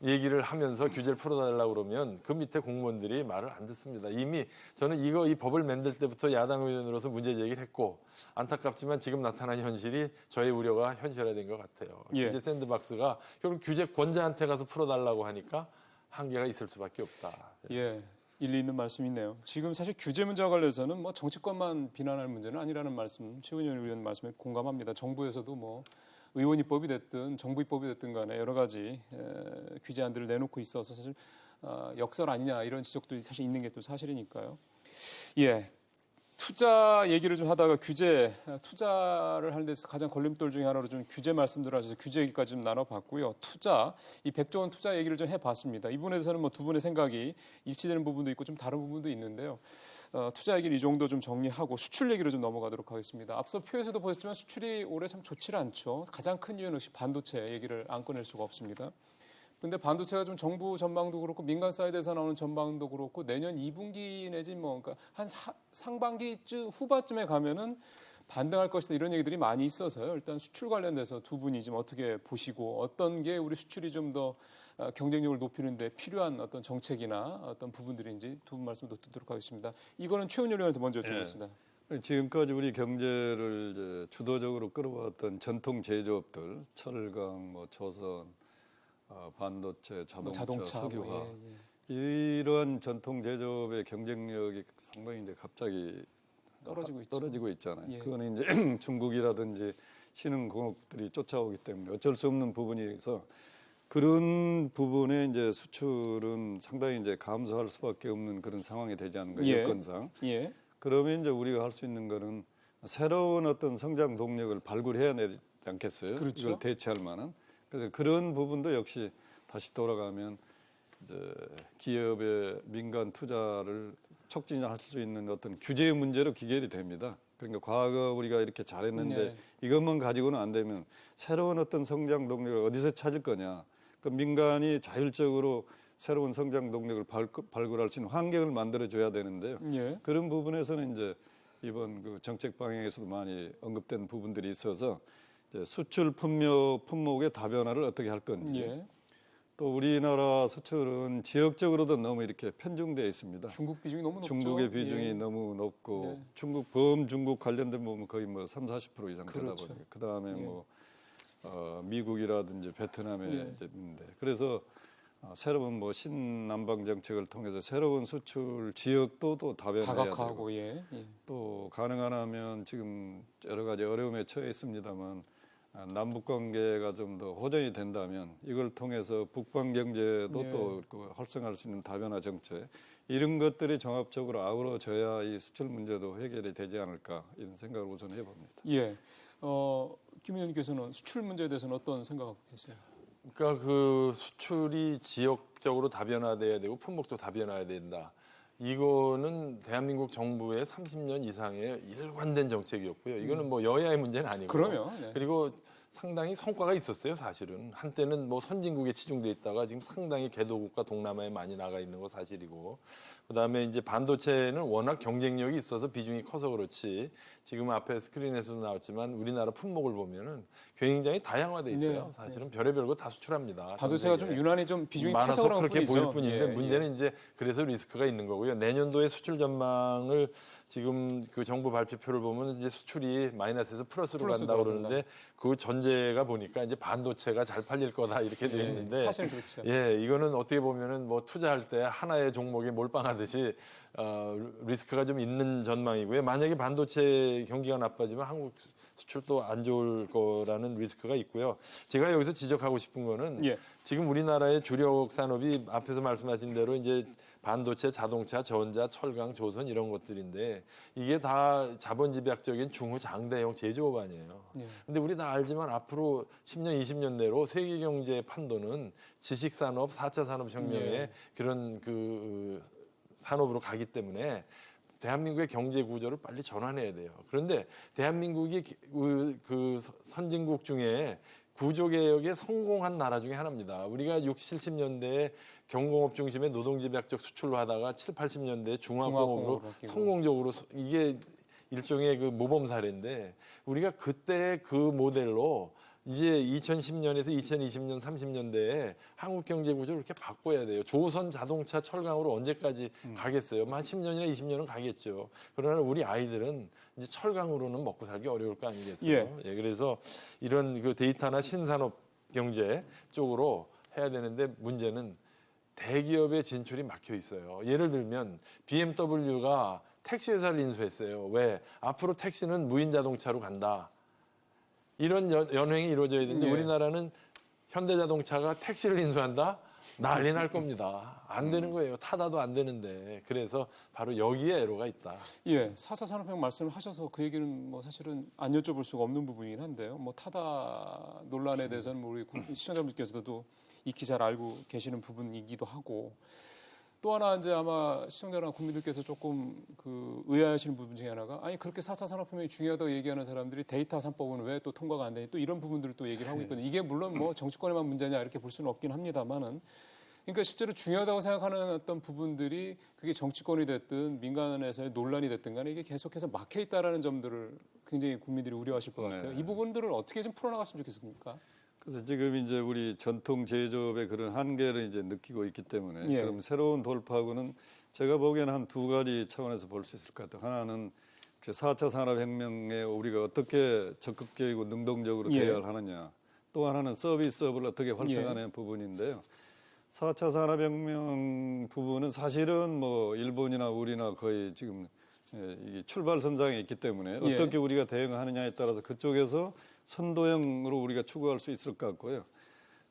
C: 얘기를 하면서 규제를 풀어달라고 그러면 그 밑에 공무원들이 말을 안 듣습니다. 이미 저는 이 법을 만들 때부터 야당 의원으로서 문제 제기를 했고 안타깝지만 지금 나타난 현실이 저의 우려가 현실화된 것 같아요. 규제 샌드박스가 결국 규제 권자한테 가서 풀어달라고 하니까 한계가 있을 수밖에 없다.
A: 일리 있는 말씀이네요. 지금 사실 규제 문제와 관련해서는 뭐 정치권만 비난할 문제는 아니라는 말씀, 최은현 의원 말씀에 공감합니다. 정부에서도 뭐 의원 입법이 됐든 정부 입법이 됐든 간에 여러 가지 규제안들을 내놓고 있어서 사실 역설 아니냐 이런 지적도 사실 있는 게 또 사실이니까요. 투자 얘기를 좀 하다가 투자를 하는 데서 가장 걸림돌 중에 하나로 좀 규제 말씀들 하셔서 규제 얘기까지 좀 나눠봤고요. 이 100조 원 투자 얘기를 좀 해봤습니다. 이 부분에 대해서는 뭐 두 분의 생각이 일치되는 부분도 있고 좀 다른 부분도 있는데요. 투자 얘기를 이 정도 좀 정리하고 수출 얘기로 좀 넘어가도록 하겠습니다. 앞서 표에서도 보셨지만 수출이 올해 참 좋지 않죠. 가장 큰 이유는 역시 반도체 얘기를 안 꺼낼 수가 없습니다. 근데 반도체가 좀 정부 전망도 그렇고 민간 사이드에서 나오는 전망도 그렇고 내년 2분기 내지 그러니까 한 상반기쯤 후반쯤에 가면은 반등할 것이다 이런 얘기들이 많이 있어서요. 일단 수출 관련돼서 두 분이 좀 어떻게 보시고 어떤 게 우리 수출이 좀 더 경쟁력을 높이는 데 필요한 어떤 정책이나 어떤 부분들인지 두 분 말씀 듣도록 하겠습니다. 이거는 최은열 의원한테 먼저 여쭤보겠습니다.
B: 지금까지 우리 경제를 이제 주도적으로 끌어왔던 전통 제조업들, 철강, 조선, 반도체, 자동차, 석유화 이런 전통 제조업의 경쟁력이 상당히 이제 갑자기 떨어지고 있잖아요. 그거는 이제 중국이라든지 신흥공업들이 쫓아오기 때문에 어쩔 수 없는 부분이어서 그런 부분에 이제 수출은 상당히 이제 감소할 수밖에 없는 그런 상황이 되지 않은가,
A: 예.
B: 여건상.
A: 예.
B: 그러면 이제 우리가 할 수 있는 거는 새로운 어떤 성장 동력을 발굴해야 되지 않겠어요?
A: 그렇죠.
B: 이걸 대체할 만한. 그래서 그런 부분도 역시 다시 돌아가면 이제 기업의 민간 투자를 촉진할 수 있는 어떤 규제의 문제로 귀결이 됩니다. 그러니까 과거 우리가 이렇게 잘했는데
A: 네.
B: 이것만 가지고는 안 되면 새로운 어떤 성장 동력을 어디서 찾을 거냐. 그 민간이 자율적으로 새로운 성장 동력을 발굴할 수 있는 환경을 만들어줘야 되는데요.
A: 예.
B: 그런 부분에서는 이제 이번 그 정책 방향에서도 많이 언급된 부분들이 있어서 이제 수출 품목의 다변화를 어떻게 할 건지.
A: 예.
B: 또 우리나라 수출은 지역적으로도 너무 이렇게 편중되어 있습니다.
A: 중국 비중이 너무 높죠.
B: 중국의 비중이
A: 예.
B: 너무 높고
A: 네.
B: 중국 범중국 관련된 부분 거의 뭐 30-40% 이상 되다
A: 그렇죠.
B: 보니까 그다음에
A: 예.
B: 뭐 미국이라든지 베트남에
A: 예.
B: 이제 있는데 그래서 새로운 뭐 신남방 정책을 통해서 새로운 수출 지역도 또 다변화해야 되고
A: 다각화하고 예. 예.
B: 또 가능하면 지금 여러 가지 어려움에 처해 있습니다만 남북 관계가 좀 더 호전이 된다면 이걸 통해서 북방 경제도
A: 예.
B: 또 활성화할 수 있는 다변화 정책 이런 것들이 종합적으로 아우러져야 이 수출 문제도 해결이 되지 않을까 이런 생각을 우선 해봅니다.
A: 예. 김 의원님께서는 수출 문제에 대해서는 어떤 생각하고 계세요?
C: 그러니까 그 수출이 지역적으로 다변화돼야 되고 품목도 다변화해야 된다. 이거는 대한민국 정부의 30년 이상의 일관된 정책이었고요. 이거는 뭐 여야의 문제는 아니고.
A: 그러면 네.
C: 그리고 상당히 성과가 있었어요, 사실은. 한때는 뭐 선진국에 치중돼 있다가 지금 상당히 개도국가 동남아에 많이 나가 있는 거 사실이고. 그다음에 이제 반도체는 워낙 경쟁력이 있어서 비중이 커서 그렇지. 지금 앞에 스크린에서도 나왔지만 우리나라 품목을 보면은 굉장히 다양화돼 있어요.
A: 네,
C: 사실은 별의별 거 다 수출합니다.
A: 반도체가 좀 유난히 좀 비중이
C: 많아서
A: 커서 그런
C: 그렇게
A: 뿐이죠.
C: 보일 뿐인데
A: 예,
C: 문제는 이제 그래서 리스크가 있는 거고요. 내년도에 수출 전망을 지금 그 정부 발표표를 보면 이제 수출이 마이너스에서 플러스로 간다고 그러는데 그 전제가 보니까 이제 반도체가 잘 팔릴 거다 이렇게 돼 있는데
A: 사실 그렇죠.
C: 예, 이거는 어떻게 보면은 뭐 투자할 때 하나의 종목에 몰빵하듯이 리스크가 좀 있는 전망이고요. 만약에 반도체 경기가 나빠지면 한국 수출도 안 좋을 거라는 리스크가 있고요. 제가 여기서 지적하고 싶은 거는
A: 예.
C: 지금 우리나라의 주력 산업이 앞에서 말씀하신 대로 이제 반도체, 자동차, 전자, 철강, 조선 이런 것들인데 이게 다 자본집약적인 중후장대형 제조업 아니에요. 근데 우리 다 알지만 앞으로 10년, 20년 내로 세계 경제의 판도는 지식산업, 4차 산업혁명의 그런 그 산업으로 가기 때문에 대한민국의 경제 구조를 빨리 전환해야 돼요. 그런데 대한민국이 그 선진국 중에 구조개혁에 성공한 나라 중에 하나입니다. 우리가 60, 70년대에 경공업 중심의 노동집약적 수출로 하다가 7, 80년대에 중화공업으로 성공적으로 이게 일종의 그 모범 사례인데 우리가 그때 그 모델로 이제 2010년에서 2020년, 30년대에 한국 경제 구조를 이렇게 바꿔야 돼요. 조선, 자동차, 철강으로 언제까지 가겠어요? 한 10년이나 20년은 가겠죠. 그러나 우리 아이들은 이제 철강으로는 먹고 살기 어려울 거 아니겠어요? 예, 그래서 이런 그 데이터나 신산업 경제 쪽으로 해야 되는데 문제는 대기업의 진출이 막혀 있어요. 예를 들면 BMW가 택시 회사를 인수했어요. 왜? 앞으로 택시는 무인 자동차로 간다. 이런 연횡이 이루어져야 되는데 우리나라는 현대자동차가 택시를 인수한다? 난리 날 겁니다. 안 되는 거예요. 타다도 안 되는데. 그래서 바로 여기에 애로가 있다.
A: 예, 4차 산업혁명 말씀을 하셔서 그 얘기는 뭐 사실은 안 여쭤볼 수가 없는 부분이긴 한데요. 뭐 타다 논란에 대해서는 뭐 우리 시청자분께서도 익히 잘 알고 계시는 부분이기도 하고 또 하나 이제 아마 시청자나 국민들께서 조금 그 의아하시는 부분 중에 하나가 아니 그렇게 4차 산업혁명이 중요하다고 얘기하는 사람들이 데이터 3법은 왜 또 통과가 안 되니 또 이런 부분들을 또 얘기를 하고 있거든요. 이게 물론 뭐 정치권에만 문제냐 이렇게 볼 수는 없긴 합니다만은 그러니까 실제로 중요하다고 생각하는 어떤 부분들이 그게 정치권이 됐든 민간에서의 논란이 됐든 간에 이게 계속해서 막혀 있다라는 점들을 굉장히 국민들이 우려하실 것 같아요. 이 부분들을 어떻게 좀 풀어나갔으면 좋겠습니까?
B: 그래서 지금 이제 우리 전통 제조업의 그런 한계를 이제 느끼고 있기 때문에
A: 예.
B: 그럼 새로운 돌파구는 제가 보기에는 한 두 가지 차원에서 볼 수 있을 것 같아요. 하나는 4차 산업혁명에 우리가 어떻게 적극적이고 능동적으로 대응을 하느냐. 또 하나는 서비스업을 어떻게 활성화하는 부분인데요. 4차 산업혁명 부분은 사실은 뭐 일본이나 우리나 거의 지금 이게 출발선상에 있기 때문에 어떻게 우리가 대응하느냐에 따라서 그쪽에서 선도형으로 우리가 추구할 수 있을 것 같고요.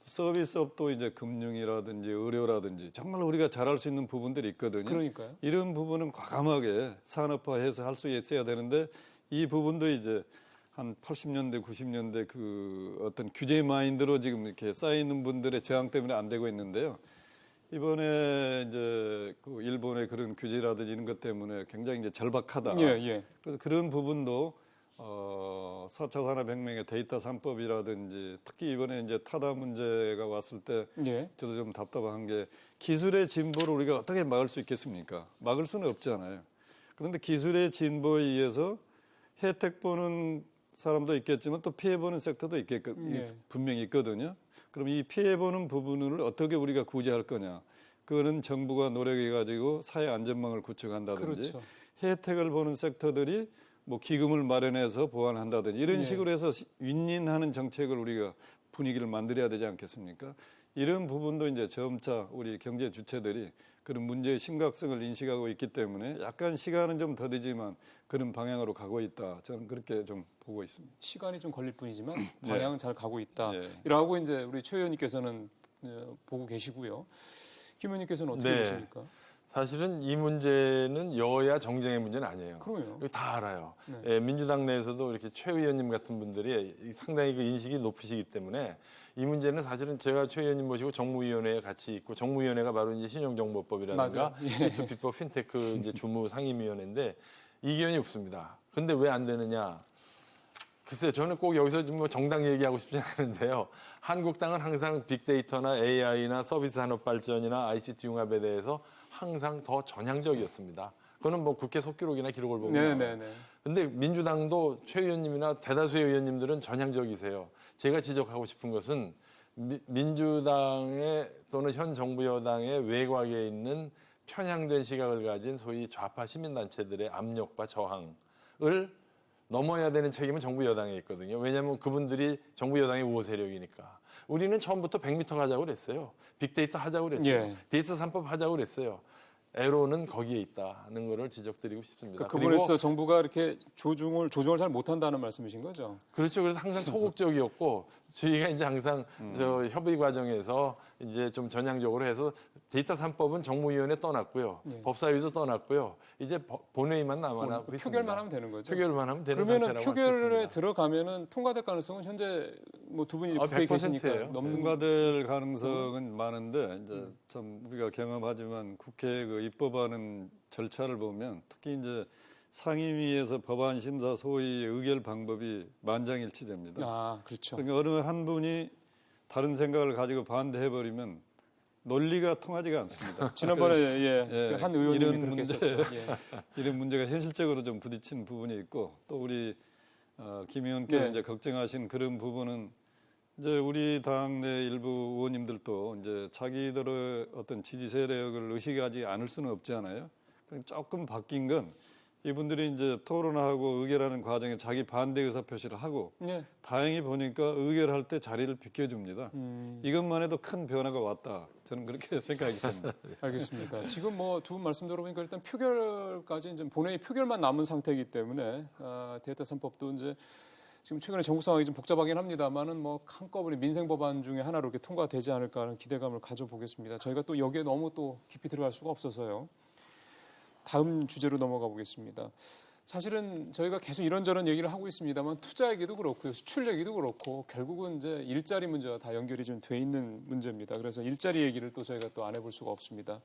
B: 서비스업도 이제 금융이라든지 의료라든지 정말 우리가 잘할 수 있는 부분들이 있거든요.
A: 그러니까요.
B: 이런 부분은 과감하게 산업화해서 할 수 있어야 되는데 이 부분도 이제 한 80년대, 90년대 그 어떤 규제 마인드로 지금 이렇게 쌓여 있는 분들의 저항 때문에 안 되고 있는데요. 이번에 이제 그 일본의 그런 규제라든지 이런 것 때문에 굉장히 이제 절박하다.
A: 예.
B: 그래서 그런 부분도 4차 산업혁명의 데이터 3법이라든지 특히 이번에 이제 타다 문제가 왔을 때
A: 예.
B: 저도 좀 답답한 게 기술의 진보를 우리가 어떻게 막을 수 있겠습니까? 막을 수는 없잖아요. 그런데 기술의 진보에 의해서 혜택 보는 사람도 있겠지만 또 피해 보는 섹터도 분명히 있거든요. 그럼 이 피해 보는 부분을 어떻게 우리가 구제할 거냐? 그거는 정부가 노력해 가지고 사회 안전망을 구축한다든지
A: 그렇죠.
B: 혜택을 보는 섹터들이 뭐 기금을 마련해서 보완한다든지 이런
A: 예.
B: 식으로 해서 윈윈하는 정책을 우리가 분위기를 만들어야 되지 않겠습니까? 이런 부분도 이제 점차 우리 경제 주체들이 그런 문제의 심각성을 인식하고 있기 때문에 약간 시간은 좀 더디지만 그런 방향으로 가고 있다. 저는 그렇게 좀 보고 있습니다.
A: 시간이 좀 걸릴 뿐이지만 방향은 잘 가고 있다.
B: 네.
A: 이라고 이제 우리 최 의원님께서는 보고 계시고요. 김 의원님께서는 어떻게 보십니까?
C: 사실은 이 문제는 여야 정쟁의 문제는 아니에요.
A: 그럼요.
C: 이거 다 알아요.
A: 네.
C: 예, 민주당 내에서도 이렇게 최 의원님 같은 분들이 상당히 그 인식이 높으시기 때문에 이 문제는 사실은 제가 최 의원님 모시고 정무위원회에 같이 있고 정무위원회가 바로 이제 신용정보법이라든가 P2P법 핀테크 이제 주무 상임위원회인데 이견이 없습니다. 근데 왜 안 되느냐? 글쎄요, 저는 꼭 여기서 뭐 정당 얘기하고 싶지 않은데요. 한국당은 항상 빅데이터나 AI나 서비스 산업 발전이나 ICT 융합에 대해서 항상 더 전향적이었습니다. 그거는 뭐 국회 속기록이나 기록을 보면.
A: 네네네.
C: 근데 민주당도 최 의원님이나 대다수의 의원님들은 전향적이세요. 제가 지적하고 싶은 것은 민주당의 또는 현 정부 여당의 외곽에 있는 편향된 시각을 가진 소위 좌파 시민단체들의 압력과 저항을 넘어야 되는 책임은 정부 여당에 있거든요. 왜냐하면 그분들이 정부 여당의 우호 세력이니까. 우리는 처음부터 100m 가자고 그랬어요. 빅데이터 하자고 그랬어요.
A: 예.
C: 데이터 3법 하자고 그랬어요. 애로는 거기에 있다는 것을 지적드리고 싶습니다.
A: 그 부분에서 정부가 이렇게 조정을 잘 못한다는 말씀이신 거죠?
C: 그렇죠. 그래서 항상 소극적이었고 저희가 이제 항상 저 협의 과정에서 이제 좀 전향적으로 해서 데이터 3법은 정무위원회 떠났고요.
A: 예.
C: 법사위도 떠났고요. 이제 본회의만 남아나 있습니다.
A: 표결만 하면 되는 거죠?
C: 표결만 하면 되는
A: 그러면은
C: 상태라고
A: 표결에 들어가면은 통과될 가능성은 현재 뭐 두 분이 국회에 계시니까
C: 100%예요.
A: 넘는
B: 통과될 가능성은 많은데 이제 참 우리가 경험하지만 국회 그 입법하는 절차를 보면 특히 이제 상임위에서 법안 심사 소위 의결 방법이 만장일치됩니다.
A: 아, 그렇죠.
B: 그러니까 어느 한 분이 다른 생각을 가지고 반대해 버리면 논리가 통하지가 않습니다.
A: 지난번에 한 의원님이
B: 이런
A: 그렇게
B: 문제,
A: 했었죠.
B: 이런 문제가 현실적으로 좀 부딪히는 부분이 있고 또 우리 김 의원께서 이제 걱정하신 그런 부분은 이제 우리 당내 일부 의원님들도 이제 자기들의 어떤 지지 세력을 의식하지 않을 수는 없잖아요. 조금 바뀐 건 이분들이 이제 토론하고 의결하는 과정에 자기 반대 의사 표시를 하고 다행히 보니까 의결할 때 자리를 비켜줍니다. 이것만 해도 큰 변화가 왔다. 저는 그렇게 생각이 듭니다.
A: 알겠습니다. 지금 뭐 두 분 말씀 들어보니까 일단 표결까지 이제 본회의 표결만 남은 상태이기 때문에 데이터 3법도 이제 지금 최근에 정국 상황이 좀 복잡하긴 합니다만은 뭐 한꺼번에 민생 법안 중에 하나로 이렇게 통과되지 않을까 하는 기대감을 가져보겠습니다. 저희가 또 여기에 너무 또 깊이 들어갈 수가 없어서요. 다음 주제로 넘어가 보겠습니다. 사실은 저희가 계속 이런저런 얘기를 하고 있습니다만 투자 얘기도 그렇고요, 수출 얘기도 그렇고 결국은 이제 일자리 문제와 다 연결이 좀 돼 있는 문제입니다. 그래서 일자리 얘기를 또 저희가 또 안 해볼 수가 없습니다.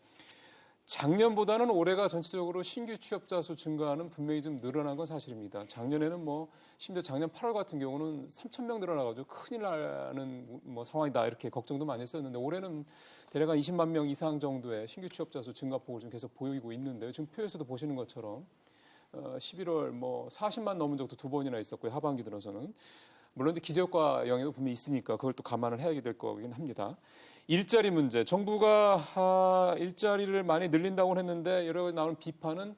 A: 작년보다는 올해가 전체적으로 신규 취업자 수 증가는 분명히 좀 늘어난 건 사실입니다. 작년에는 뭐 심지어 작년 8월 같은 경우는 3,000명 늘어나가지고 큰일 나는 뭐 상황이다 이렇게 걱정도 많이 했었는데 올해는 대략 한 20만 명 이상 정도의 신규 취업자 수 증가폭을 좀 계속 보이고 있는데요. 지금 표에서도 보시는 것처럼 11월 뭐 40만 넘은 적도 두 번이나 있었고요. 하반기 들어서는. 물론 이제 기저효과 영향도 분명히 있으니까 그걸 또 감안을 해야 될 거긴 합니다. 일자리 문제. 정부가 일자리를 많이 늘린다고 했는데 여러 가지 나오는 비판은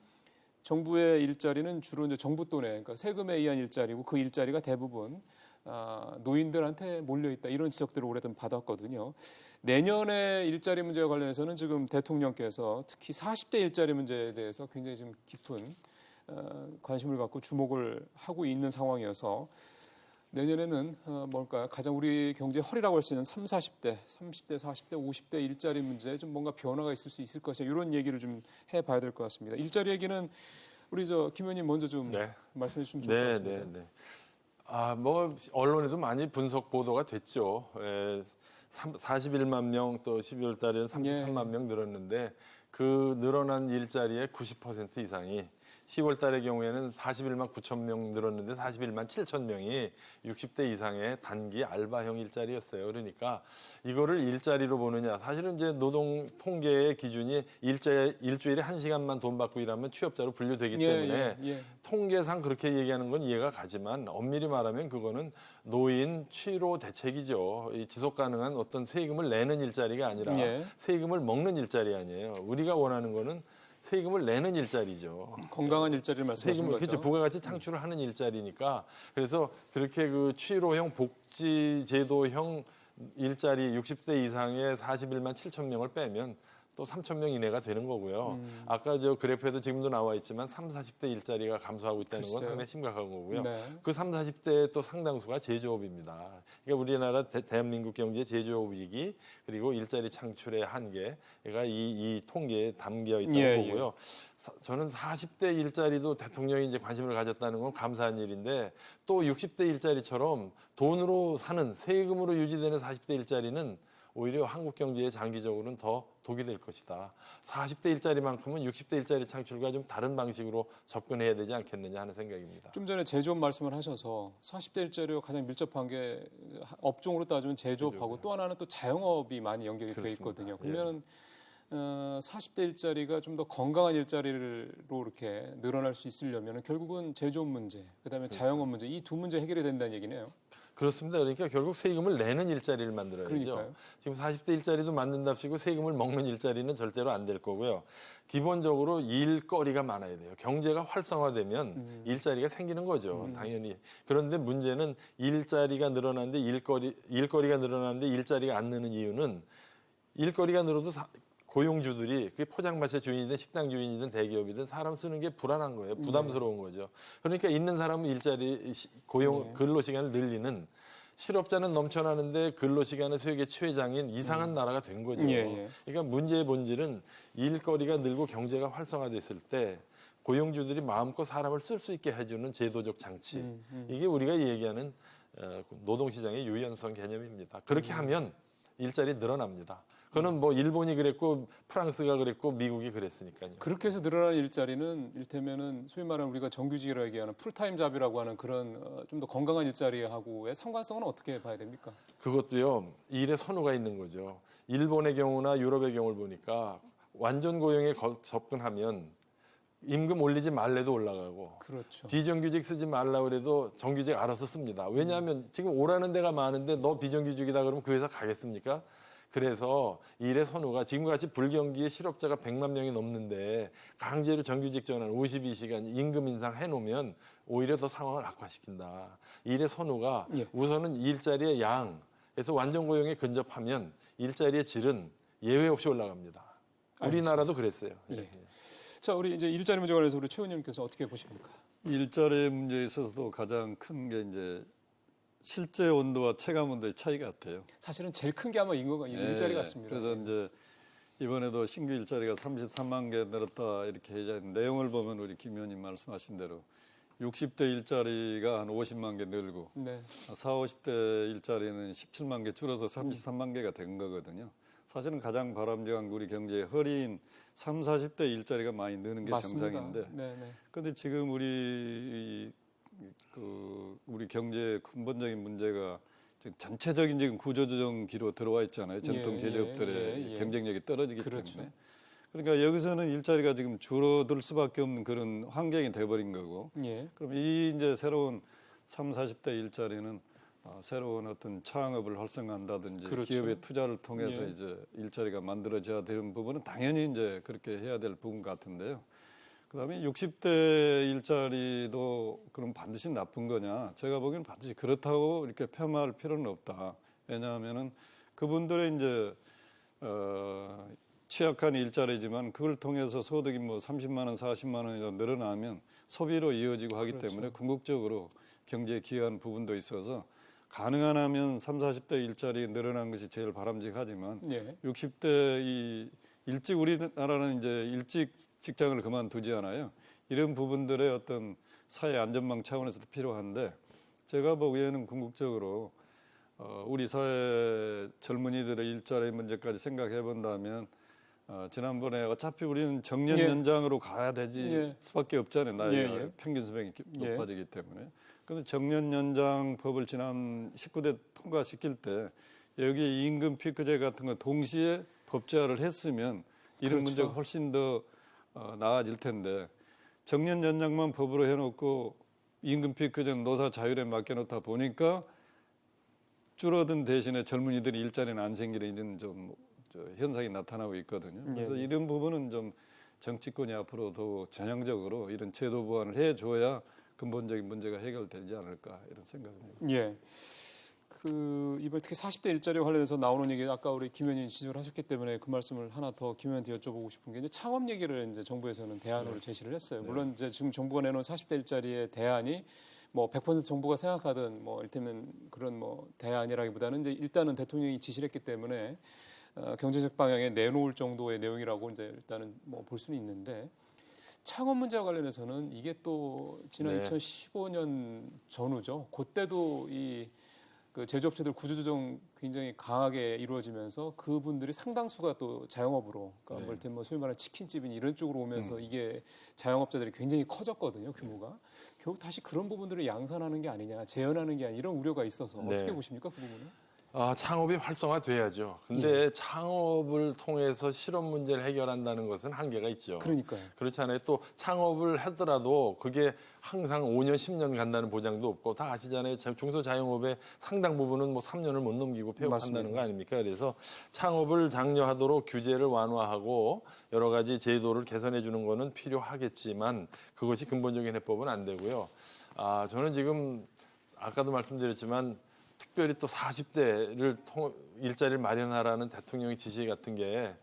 A: 정부의 일자리는 주로 이제 정부 돈에 그러니까 세금에 의한 일자리고 그 일자리가 대부분 노인들한테 몰려있다 이런 지적들을 오래전 받았거든요. 내년에 일자리 문제와 관련해서는 지금 대통령께서 특히 40대 일자리 문제에 대해서 굉장히 좀 깊은 관심을 갖고 주목을 하고 있는 상황이어서 내년에는 뭘까요? 가장 우리 경제 허리라고 할 수 있는 30, 40대, 50대 일자리 문제에 좀 뭔가 변화가 있을 수 있을 것이냐 이런 얘기를 좀 해봐야 될 것 같습니다. 일자리 얘기는 우리 김 의원님 먼저 좀 말씀해 주시면 좋을 것 같습니다.
C: 뭐 언론에도 많이 분석 보도가 됐죠. 41만 명 또 12월 달에는 33만 명 늘었는데 그 늘어난 일자리의 90% 이상이 10월 달의 경우에는 41만 9천 명 늘었는데 41만 7천 명이 60대 이상의 단기 알바형 일자리였어요. 그러니까 이거를 일자리로 보느냐. 사실은 이제 노동 통계의 기준이 일주일에 1시간만 돈 받고 일하면 취업자로 분류되기 때문에 통계상 그렇게 얘기하는 건 이해가 가지만 엄밀히 말하면 그거는 노인 취로 대책이죠. 이 지속 가능한 어떤 세금을 내는 일자리가 아니라 세금을 먹는 일자리 아니에요. 우리가 원하는 거는 세금을 내는 일자리죠.
A: 건강한 일자리를 말씀하시는 거죠.
C: 그렇죠. 부가가치 창출을 하는 일자리니까 그래서 그렇게 그 취로형 복지제도형 일자리 60세 이상의 41만 7천 명을 빼면 또 3천 명 이내가 되는 거고요. 아까 저 그래프에도 지금도 나와 있지만 30, 40대 일자리가 감소하고 있다는 건 상당히 심각한 거고요. 그 30, 40대의 또 상당수가 제조업입니다. 그러니까 우리나라 대한민국 경제 제조업 위기 그리고 일자리 창출의 한계가 이 통계에 담겨 있다고 보고요. 저는 40대 일자리도 대통령이 이제 관심을 가졌다는 건 감사한 일인데 또 60대 일자리처럼 돈으로 사는 세금으로 유지되는 40대 일자리는 오히려 한국 경제에 장기적으로는 더 독이 될 것이다. 40대 일자리만큼은 60대 일자리 창출과 좀 다른 방식으로 접근해야 되지 않겠느냐 하는 생각입니다.
A: 좀 전에 제조업 말씀을 하셔서 40대 일자리와 가장 밀접한 게 업종으로 따지면 제조업하고 또 하나는 또 자영업이 많이 연결이 되어 있거든요. 그러면 40대 일자리가 좀 더 건강한 일자리로 이렇게 늘어날 수 있으려면 결국은 제조업 문제, 그다음에 자영업 문제 이 두 문제 해결이 된다는 얘기네요.
C: 그렇습니다. 그러니까 결국 세금을 내는 일자리를 만들어야죠.
A: 그러니까요.
C: 지금 40대 일자리도 만든답시고 세금을 먹는 일자리는 절대로 안 될 거고요. 기본적으로 일거리가 많아야 돼요. 경제가 활성화되면 일자리가 생기는 거죠. 당연히. 그런데 문제는 일자리가 늘어나는데 일거리가 늘어나는데 일자리가 안 느는 이유는 일거리가 늘어도 고용주들이 그게 포장마차 주인이든 식당 주인이든 대기업이든 사람 쓰는 게 불안한 거예요. 부담스러운 거죠. 그러니까 있는 사람은 일자리 근로시간을 늘리는 실업자는 넘쳐나는데 근로시간의 세계 최장인 이상한 나라가 된 거죠. 그러니까 문제의 본질은 일거리가 늘고 경제가 활성화됐을 때 고용주들이 마음껏 사람을 쓸 수 있게 해주는 제도적 장치. 이게 우리가 얘기하는 노동시장의 유연성 개념입니다. 그렇게 하면 일자리 늘어납니다. 그거는 뭐 일본이 그랬고 프랑스가 그랬고 미국이 그랬으니까요.
A: 그렇게 해서 늘어나는 일자리는 이를테면은 소위 말하는 우리가 정규직이라고 얘기하는 풀타임 잡이라고 하는 그런 좀 더 건강한 일자리하고의 상관성은 어떻게 봐야 됩니까?
C: 그것도요. 일의 선호가 있는 거죠. 일본의 경우나 유럽의 경우를 보니까 완전 고용에 접근하면 임금 올리지 말래도 올라가고
A: 그렇죠.
C: 비정규직 쓰지 말라 그래도 정규직 알아서 씁니다. 왜냐하면 지금 오라는 데가 많은데 너 비정규직이다 그러면 그 회사 가겠습니까? 그래서 일의 선호가 지금같이 불경기에 실업자가 100만 명이 넘는데 강제로 정규직 전환 52시간 임금 인상 해놓으면 오히려 더 상황을 악화시킨다. 일의 선호가 우선은 일자리의 양에서 완전 고용에 근접하면 일자리의 질은 예외 없이 올라갑니다. 우리나라도 그랬어요.
A: 자, 우리 이제 일자리 문제 관련해서 우리 최 의원님께서 어떻게 보십니까?
B: 일자리 문제에 있어서도 가장 큰 게 이제 실제 온도와 체감 온도의 차이 같아요.
A: 사실은 제일 큰 게 아마 일자리 같습니다.
B: 그래서 이제 이번에도 신규 일자리가 33만 개 늘었다 이렇게 내용을 보면 우리 김 의원님 말씀하신 대로 60대 일자리가 한 50만 개 늘고 40, 50대 일자리는 17만 개 줄어서 33만 개가 된 거거든요. 사실은 가장 바람직한 우리 경제의 허리인 30, 40대 일자리가 많이 느는 게
A: 맞습니다.
B: 정상인데 그런데 지금 우리 경제의 근본적인 문제가 전체적인 지금 구조조정기로 들어와 있잖아요. 전통 제조업들의 경쟁력이 떨어지기 때문에. 그러니까 여기서는 일자리가 지금 줄어들 수밖에 없는 그런 환경이 돼버린 거고. 그럼 이 이제 새로운 30, 40대 일자리는 새로운 어떤 창업을 활성화한다든지 기업의 투자를 통해서 이제 일자리가 만들어져야 되는 부분은 당연히 이제 그렇게 해야 될 부분 같은데요. 그다음에 60대 일자리도 그럼 반드시 나쁜 거냐? 제가 보기에는 반드시 그렇다고 이렇게 폄하할 필요는 없다. 왜냐하면은 그분들의 이제 취약한 일자리지만 그걸 통해서 소득이 뭐 30만 원, 40만 원이 늘어나면 소비로 이어지고 하기 때문에 궁극적으로 경제에 기여한 부분도 있어서 가능한 하면 30, 40대 일자리 늘어난 것이 제일 바람직하지만 60대 일찍 우리나라는 이제 일찍 직장을 그만두지 않아요. 이런 부분들의 어떤 사회 안전망 차원에서도 필요한데 제가 보기에는 궁극적으로 우리 사회 젊은이들의 일자리 문제까지 생각해 본다면 지난번에 어차피 우리는 정년 연장으로 가야 되지 수밖에 없잖아요. 나이가 평균 수명이 높아지기 때문에. 그런데 정년 연장 법을 지난 19대 통과시킬 때 여기 임금 피크제 같은 거 동시에 법제화를 했으면 이런
A: 그렇죠.
B: 문제가 훨씬 더 나아질 텐데 정년 연장만 법으로 해놓고 임금 피크제는 노사 자율에 맡겨놓다 보니까 줄어든 대신에 젊은이들이 일자리는 안 생기는 좀 현상이 나타나고 있거든요. 그래서 이런 부분은 좀 정치권이 앞으로 더 전향적으로 이런 제도 보완을 해줘야 근본적인 문제가 해결되지 않을까 이런 생각입니다.
A: 예. 이번 특히 40대 일자리 관련해서 나오는 얘기 아까 우리 김 의원님 지적을 하셨기 때문에 그 말씀을 하나 더 김 의원한테 여쭤보고 싶은 게 이제 창업 얘기를 이제 정부에서는 대안으로 제시를 했어요. 물론 이제 지금 정부가 내놓은 40대 일자리의 대안이 뭐 100% 정부가 생각하던 뭐 이를테면 그런 뭐 대안이라기보다는 이제 일단은 대통령이 지시를 했기 때문에 경제적 방향에 내놓을 정도의 내용이라고 이제 일단은 뭐 볼 수는 있는데 창업 문제와 관련해서는 이게 또 지난 2015년 전후죠. 그때도 그 제조업체들 구조조정 굉장히 강하게 이루어지면서 그분들이 상당수가 또 자영업으로, 그러니까 뭐 소위 말하는 치킨집이니 이런 쪽으로 오면서 이게 자영업자들이 굉장히 커졌거든요, 규모가. 결국 다시 그런 부분들을 양산하는 게 아니냐, 재현하는 게 아니냐 이런 우려가 있어서 어떻게 보십니까, 그 부분은?
C: 창업이 활성화돼야죠. 근데 창업을 통해서 실업 문제를 해결한다는 것은 한계가 있죠.
A: 그러니까요.
C: 그렇잖아요. 또 창업을 하더라도 그게 항상 5년, 10년 간다는 보장도 없고 다 아시잖아요. 중소자영업의 상당 부분은 뭐 3년을 못 넘기고 폐업한다는 거 아닙니까? 그래서 창업을 장려하도록 규제를 완화하고 여러 가지 제도를 개선해 주는 거는 필요하겠지만 그것이 근본적인 해법은 안 되고요. 저는 지금 아까도 말씀드렸지만 특별히 또 40대를 일자리를 마련하라는 대통령의 지시 같은 게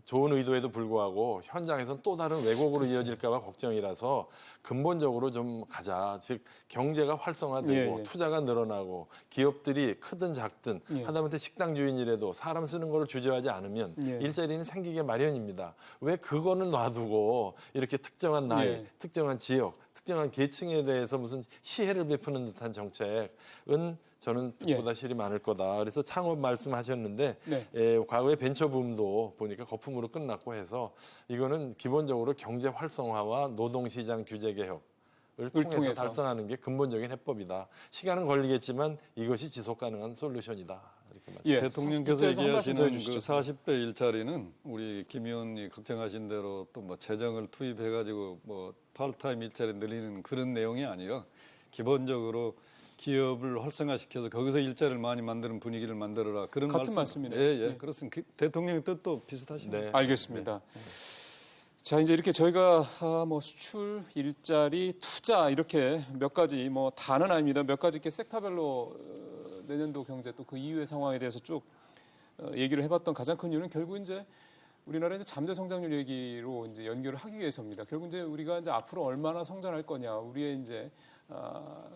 C: 좋은 의도에도 불구하고 현장에서는 또 다른 왜곡으로 이어질까 봐 걱정이라서 근본적으로 좀 가자. 즉 경제가 활성화되고 투자가 늘어나고 기업들이 크든 작든 하다못해 식당 주인이라도 사람 쓰는 거를 주저하지 않으면 일자리는 생기게 마련입니다. 왜 그거는 놔두고 이렇게 특정한 나이, 특정한 지역, 특정한 계층에 대해서 무슨 시혜를 베푸는 듯한 정책은 저는 보다 실이 많을 거다. 그래서 창업 말씀하셨는데 과거에 벤처붐도 보니까 거품으로 끝났고 해서 이거는 기본적으로 경제 활성화와 노동시장 규제 개혁을 통해서 달성하는 게 근본적인 해법이다. 시간은 걸리겠지만 이것이 지속 가능한 솔루션이다. 이렇게
B: 대통령께서 얘기하시는 그 40대 일자리는 우리 김 의원이 걱정하신 대로 또 뭐 재정을 투입해가지고 뭐 파트타임 일자리 늘리는 그런 내용이 아니라 기본적으로 기업을 활성화시켜서 거기서 일자리를 많이 만드는 분위기를 만들어라. 그런
A: 같은 말씀이네요.
B: 그렇습니다. 대통령의 뜻도 비슷하시네요.
A: 알겠습니다. 자, 이제 이렇게 저희가 뭐 수출, 일자리, 투자 이렇게 몇 가지 뭐 다는 아닙니다. 몇 가지 이렇게 섹터별로 내년도 경제 또 그 이후의 상황에 대해서 쭉 얘기를 해봤던 가장 큰 이유는 결국 이제 우리나라의 잠재 성장률 얘기로 이제 연결을 하기 위해서입니다. 결국 이제 우리가 이제 앞으로 얼마나 성장할 거냐, 우리의 이제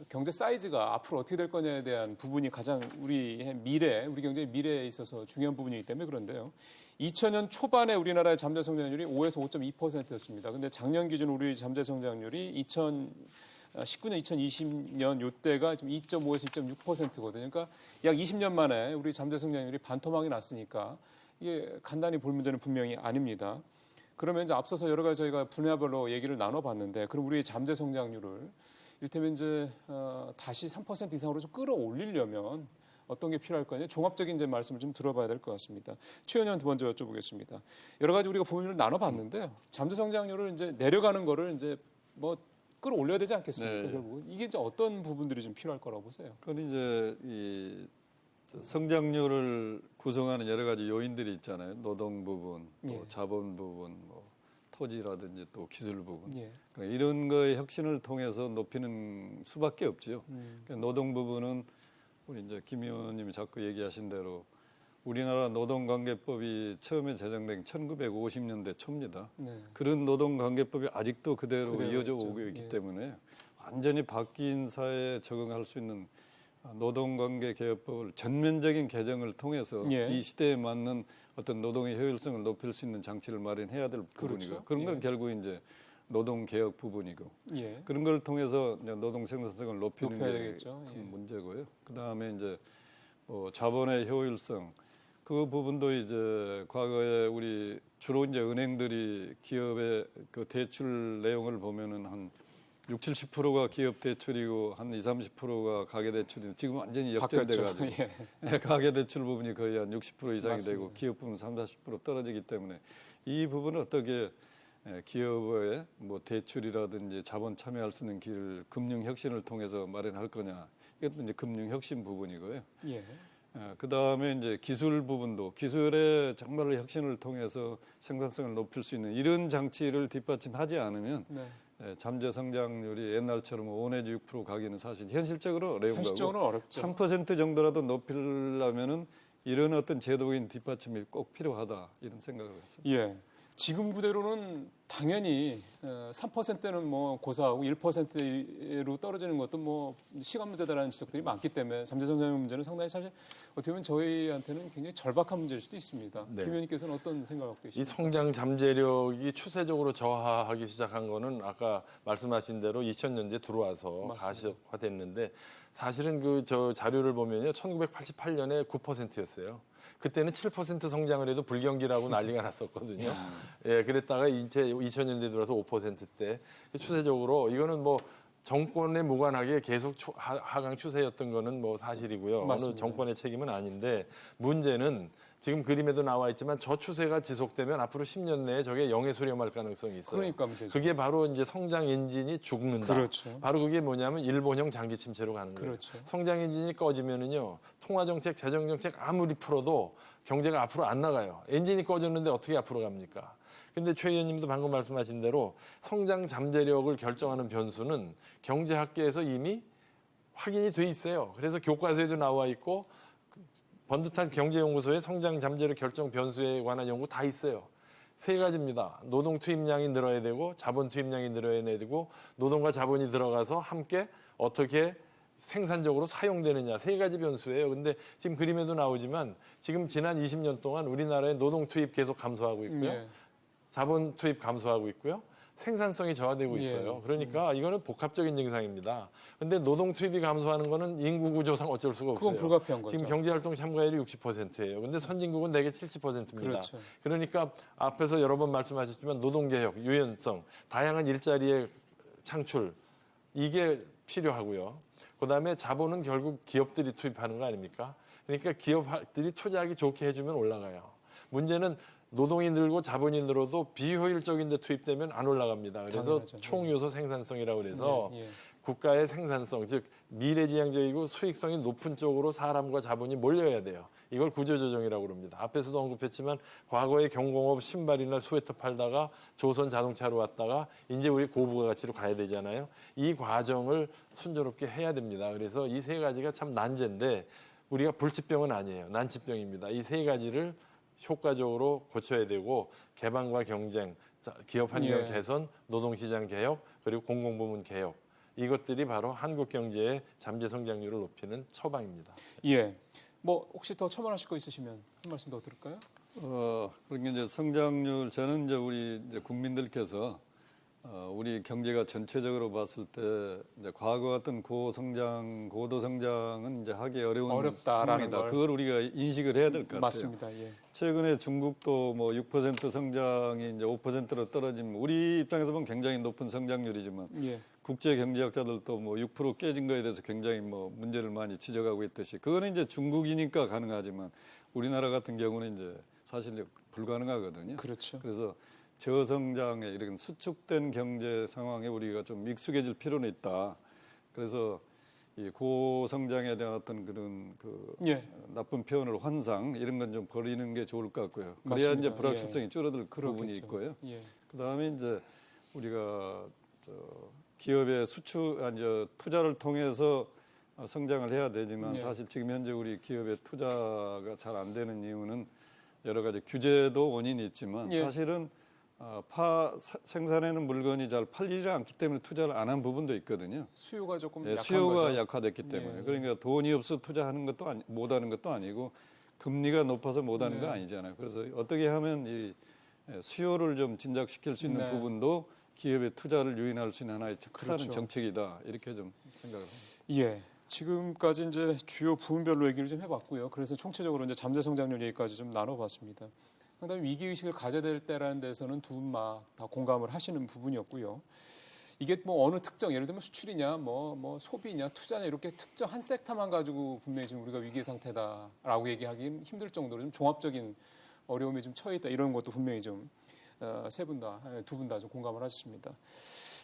A: 경제 사이즈가 앞으로 어떻게 될 거냐에 대한 부분이 가장 우리의 미래, 우리 경제의 미래에 있어서 중요한 부분이기 때문에 그런데요. 2000년 초반에 우리나라의 잠재 성장률이 5에서 5.2%였습니다. 근데 작년 기준 우리 잠재 성장률이 2019년, 2020년 요때가 좀 2.5에서 2.6%거든요. 그러니까 약 20년 만에 우리 잠재 성장률이 반토막이 났으니까 이게 간단히 볼 문제는 분명히 아닙니다. 그러면 이제 앞서서 여러 가지 저희가 분야별로 얘기를 나눠봤는데, 그럼 우리의 잠재 성장률을 이를테면 이제 다시 3% 이상으로 좀 끌어올리려면 어떤 게 필요할 거냐? 종합적인 이제 말씀을 좀 들어봐야 될 것 같습니다. 최 의원님한테 먼저 여쭤보겠습니다. 여러 가지 우리가 부분을 나눠봤는데요. 잠재 성장률을 이제 내려가는 거를 이제 뭐 끌어올려야 되지 않겠습니까? 결국은 이게 이제 어떤 부분들이 좀 필요할 거라고 보세요?
B: 그건 이제 이 성장률을 구성하는 여러 가지 요인들이 있잖아요. 노동 부분, 또 자본 부분, 뭐 토지라든지 또 기술 부분. 그러니까 이런 거의 혁신을 통해서 높이는 수밖에 없죠. 그러니까 노동 부분은 우리 이제 김 의원님이 자꾸 얘기하신 대로 우리나라 노동관계법이 처음에 제정된 1950년대 초입니다. 그런 노동관계법이 아직도 그대로 이어져 오고 있기 때문에 완전히 바뀐 사회에 적응할 수 있는 노동관계 개혁법을 전면적인 개정을 통해서
A: 예.
B: 이 시대에 맞는 어떤 노동의 효율성을 높일 수 있는 장치를 마련해야 될 부분이고
A: 그렇죠.
B: 그런 건
A: 예.
B: 결국 이제 노동 개혁 부분이고
A: 예.
B: 그런 걸 통해서 이제 노동 생산성을 높이는
A: 높여야
B: 게
A: 되겠죠.
B: 큰
A: 예.
B: 문제고요. 그 다음에 이제 자본의 효율성 그 부분도 이제 과거에 우리 주로 이제 은행들이 기업의 그 대출 내용을 보면은 한 60-70%가 기업 대출이고 한 20-30%가 가계 대출이 지금 완전히 역전돼 가지고
A: 예.
B: 가계 대출 부분이 거의 한 60% 이상이
A: 맞습니다.
B: 되고 기업 부분 30-40% 떨어지기 때문에 이 부분을 어떻게 기업의 뭐 대출이라든지 자본 참여할 수 있는 길을 금융 혁신을 통해서 마련할 거냐 이것도 이제 금융 혁신 부분이고요.
A: 예.
B: 그 다음에 이제 기술 부분도 기술의 정말로 혁신을 통해서 생산성을 높일 수 있는 이런 장치를 뒷받침하지 않으면
A: 네.
B: 잠재 성장률이 옛날처럼 5 내지 6% 가기는 사실 현실적으로 어려운
A: 현실적으로
B: 거고
A: 어렵죠.
B: 3% 정도라도 높이려면은 이런 어떤 제도적인 뒷받침이 꼭 필요하다 이런 생각을 했습니다.
A: 예. 지금 그대로는 당연히 3%는 뭐 고사하고 1%로 떨어지는 것도 뭐 시간 문제다라는 지적들이 많기 때문에 잠재 성장률 문제는 상당히 사실 어떻게 보면 저희한테는 굉장히 절박한 문제일 수도 있습니다.
C: 네.
A: 김 의원님께서는 어떤 생각을 갖고
C: 이
A: 계십니까?
C: 성장 잠재력이 추세적으로 저하하기 시작한 거는 아까 말씀하신 대로 2000년대 들어와서
A: 맞습니다.
C: 가시화됐는데 사실은 그 저 자료를 보면요. 1988년에 9%였어요. 그때는 7% 성장을 해도 불경기라고 난리가 났었거든요. 예, 그랬다가 이제 2000년대 들어서 5%대 추세적으로 이거는 뭐 정권에 무관하게 계속 하강 추세였던 거는 뭐 사실이고요.
A: 맞습니다.
C: 어느 정권의 책임은 아닌데 문제는 지금 그림에도 나와 있지만 저 추세가 지속되면 앞으로 10년 내에 저게 영에 수렴할 가능성이 있어요.
A: 그러니까 문제죠.
C: 그게 바로 이제 성장 엔진이 죽는다.
A: 그렇죠.
C: 바로 그게 뭐냐면 일본형 장기 침체로 가는 거예요.
A: 그렇죠.
C: 성장 엔진이 꺼지면은요. 통화 정책, 재정 정책 아무리 풀어도 경제가 앞으로 안 나가요. 엔진이 꺼졌는데 어떻게 앞으로 갑니까? 근데 최 의원님도 방금 말씀하신 대로 성장 잠재력을 결정하는 변수는 경제학계에서 이미 확인이 돼 있어요. 그래서 교과서에도 나와 있고 번듯한 경제연구소의 성장 잠재력 결정 변수에 관한 연구 다 있어요. 세 가지입니다. 노동 투입량이 늘어야 되고 자본 투입량이 늘어야 되고 노동과 자본이 들어가서 함께 어떻게 생산적으로 사용되느냐 세 가지 변수예요. 근데 지금 그림에도 나오지만 지금 지난 20년 동안 우리나라의 노동 투입 계속 감소하고 있고요.
A: 예.
C: 자본 투입 감소하고 있고요. 생산성이 저하되고 있어요.
A: 예.
C: 그러니까 이거는 복합적인 증상입니다. 근데 노동 투입이 감소하는 거는 인구 구조상 어쩔 수가 없어요.
A: 그건 불가피한 거죠.
C: 지금 경제활동 참가율이 60%예요. 근데 선진국은 대개 70%입니다.
A: 그렇죠.
C: 그러니까 앞에서 여러 번 말씀하셨지만 노동개혁, 유연성, 다양한 일자리의 창출 이게 필요하고요. 그다음에 자본은 결국 기업들이 투입하는 거 아닙니까? 그러니까 기업들이 투자하기 좋게 해주면 올라가요. 문제는 노동이 늘고 자본이 늘어도 비효율적인 데 투입되면 안 올라갑니다. 그래서
A: 당연하죠.
C: 총요소 생산성이라고 그래서
A: 예.
C: 국가의 생산성, 즉 미래지향적이고 수익성이 높은 쪽으로 사람과 자본이 몰려야 돼요. 이걸 구조조정이라고 그럽니다. 앞에서도 언급했지만 과거에 경공업 신발이나 스웨터 팔다가 조선 자동차로 왔다가 이제 우리 고부가 가치로 가야 되잖아요. 이 과정을 순조롭게 해야 됩니다. 그래서 이 세 가지가 참 난제인데 우리가 불치병은 아니에요. 난치병입니다. 이 세 가지를 효과적으로 고쳐야 되고 개방과 경쟁, 기업 환경
A: 예.
C: 개선, 노동시장 개혁, 그리고 공공부문 개혁 이것들이 바로 한국 경제의 잠재 성장률을 높이는 처방입니다.
A: 예. 뭐 혹시 더 첨언하실 거 있으시면 한 말씀 더 들을까요?
B: 그러니까 이제 성장률 저는 이제 우리 이제 국민들께서 우리 경제가 전체적으로 봤을 때 이제 과거 같은 고성장, 고도 성장은 이제 하기 어려운
A: 어렵다라는
B: 상황이다.
A: 걸.
B: 그걸 우리가 인식을 해야 될 것 같아요.
A: 맞습니다. 예.
B: 최근에 중국도 뭐 6% 성장이 이제 5%로 떨어지면 우리 입장에서 보면 굉장히 높은 성장률이지만
A: 예.
B: 국제 경제학자들도 뭐 6% 깨진 거에 대해서 굉장히 뭐 문제를 많이 지적하고 있듯이 그거는 이제 중국이니까 가능하지만 우리나라 같은 경우는 이제 사실 불가능하거든요.
A: 그렇죠.
B: 그래서 저성장에 이런 수축된 경제 상황에 우리가 좀 익숙해질 필요는 있다. 그래서 이 고성장에 대한 어떤 그런 그
A: 예.
B: 나쁜 표현을 환상 이런 건 좀 버리는 게 좋을 것 같고요. 그래야
A: 맞습니다.
B: 이제 불확실성이 줄어들 부분이
A: 그렇겠죠.
B: 있고요.
A: 예.
B: 그다음에 이제 우리가 기업의 투자를 통해서 성장을 해야 되지만
A: 예.
B: 사실 지금 현재 우리 기업의 투자가 잘 안 되는 이유는 여러 가지 규제도 원인이 있지만
A: 예.
B: 사실은 생산하는 물건이 잘 팔리지 않기 때문에 투자를 안 한 부분도 있거든요.
A: 수요가 조금
B: 예,
A: 약한
B: 수요가
A: 거죠.
B: 약화됐기 때문에.
A: 예.
B: 그러니까 돈이 없어 투자하는 것도 못하는 것도 아니고 금리가 높아서 못하는 거 아니잖아요. 그래서 어떻게 하면 이 수요를 좀 진작시킬 수 있는
A: 네.
B: 부분도 기업의 투자를 유인할 수 있는 하나의 크다는
A: 그렇죠.
B: 정책이다. 이렇게 좀 생각을 합니다.
A: 예. 지금까지 이제 주요 부분별로 얘기를 좀 해봤고요. 그래서 총체적으로 이제 잠재 성장률 얘기까지 좀 나눠봤습니다. 상당히 위기 의식을 가져야 될 때라는 데서는 두 분 막 다 공감을 하시는 부분이었고요. 이게 뭐 어느 특정, 예를 들면 수출이냐, 뭐 소비냐, 투자냐 이렇게 특정 한 섹터만 가지고 분명히 지금 우리가 위기 상태다라고 얘기하기 힘들 정도로 좀 종합적인 어려움이 좀 처해 있다 이런 것도 분명히 좀 세 분 다, 두 분 다 좀 공감을 하셨습니다.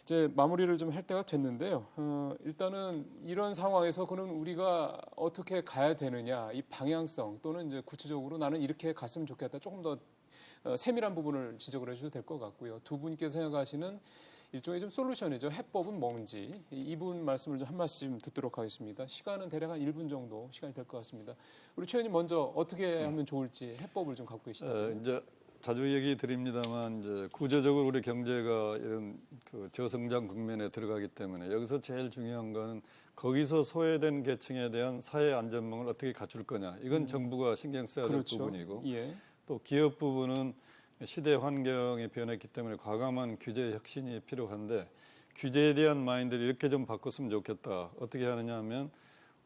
A: 이제 마무리를 좀 할 때가 됐는데요. 일단은 이런 상황에서 그는 우리가 어떻게 가야 되느냐, 이 방향성 또는 이제 구체적으로 나는 이렇게 갔으면 좋겠다. 조금 더 세밀한 부분을 지적을 해주셔도 될 것 같고요. 두 분께서 생각하시는 일종의 좀 솔루션이죠. 해법은 뭔지 이분 말씀을 좀 한 말씀 듣도록 하겠습니다. 시간은 대략 한 1분 정도 시간이 될 것 같습니다. 우리 최 의원님 먼저 어떻게 하면 좋을지 해법을 좀 갖고 계시다고요.
B: 이제 자주 얘기 드립니다만 이제 구조적으로 우리 경제가 이런 그 저성장 국면에 들어가기 때문에 여기서 제일 중요한 거는 거기서 소외된 계층에 대한 사회 안전망을 어떻게 갖출 거냐. 이건 정부가 신경 써야 될
A: 그렇죠.
B: 부분이고
A: 예.
B: 또 기업 부분은 시대 환경이 변했기 때문에 과감한 규제 혁신이 필요한데 규제에 대한 마인드를 이렇게 좀 바꿨으면 좋겠다. 어떻게 하느냐 하면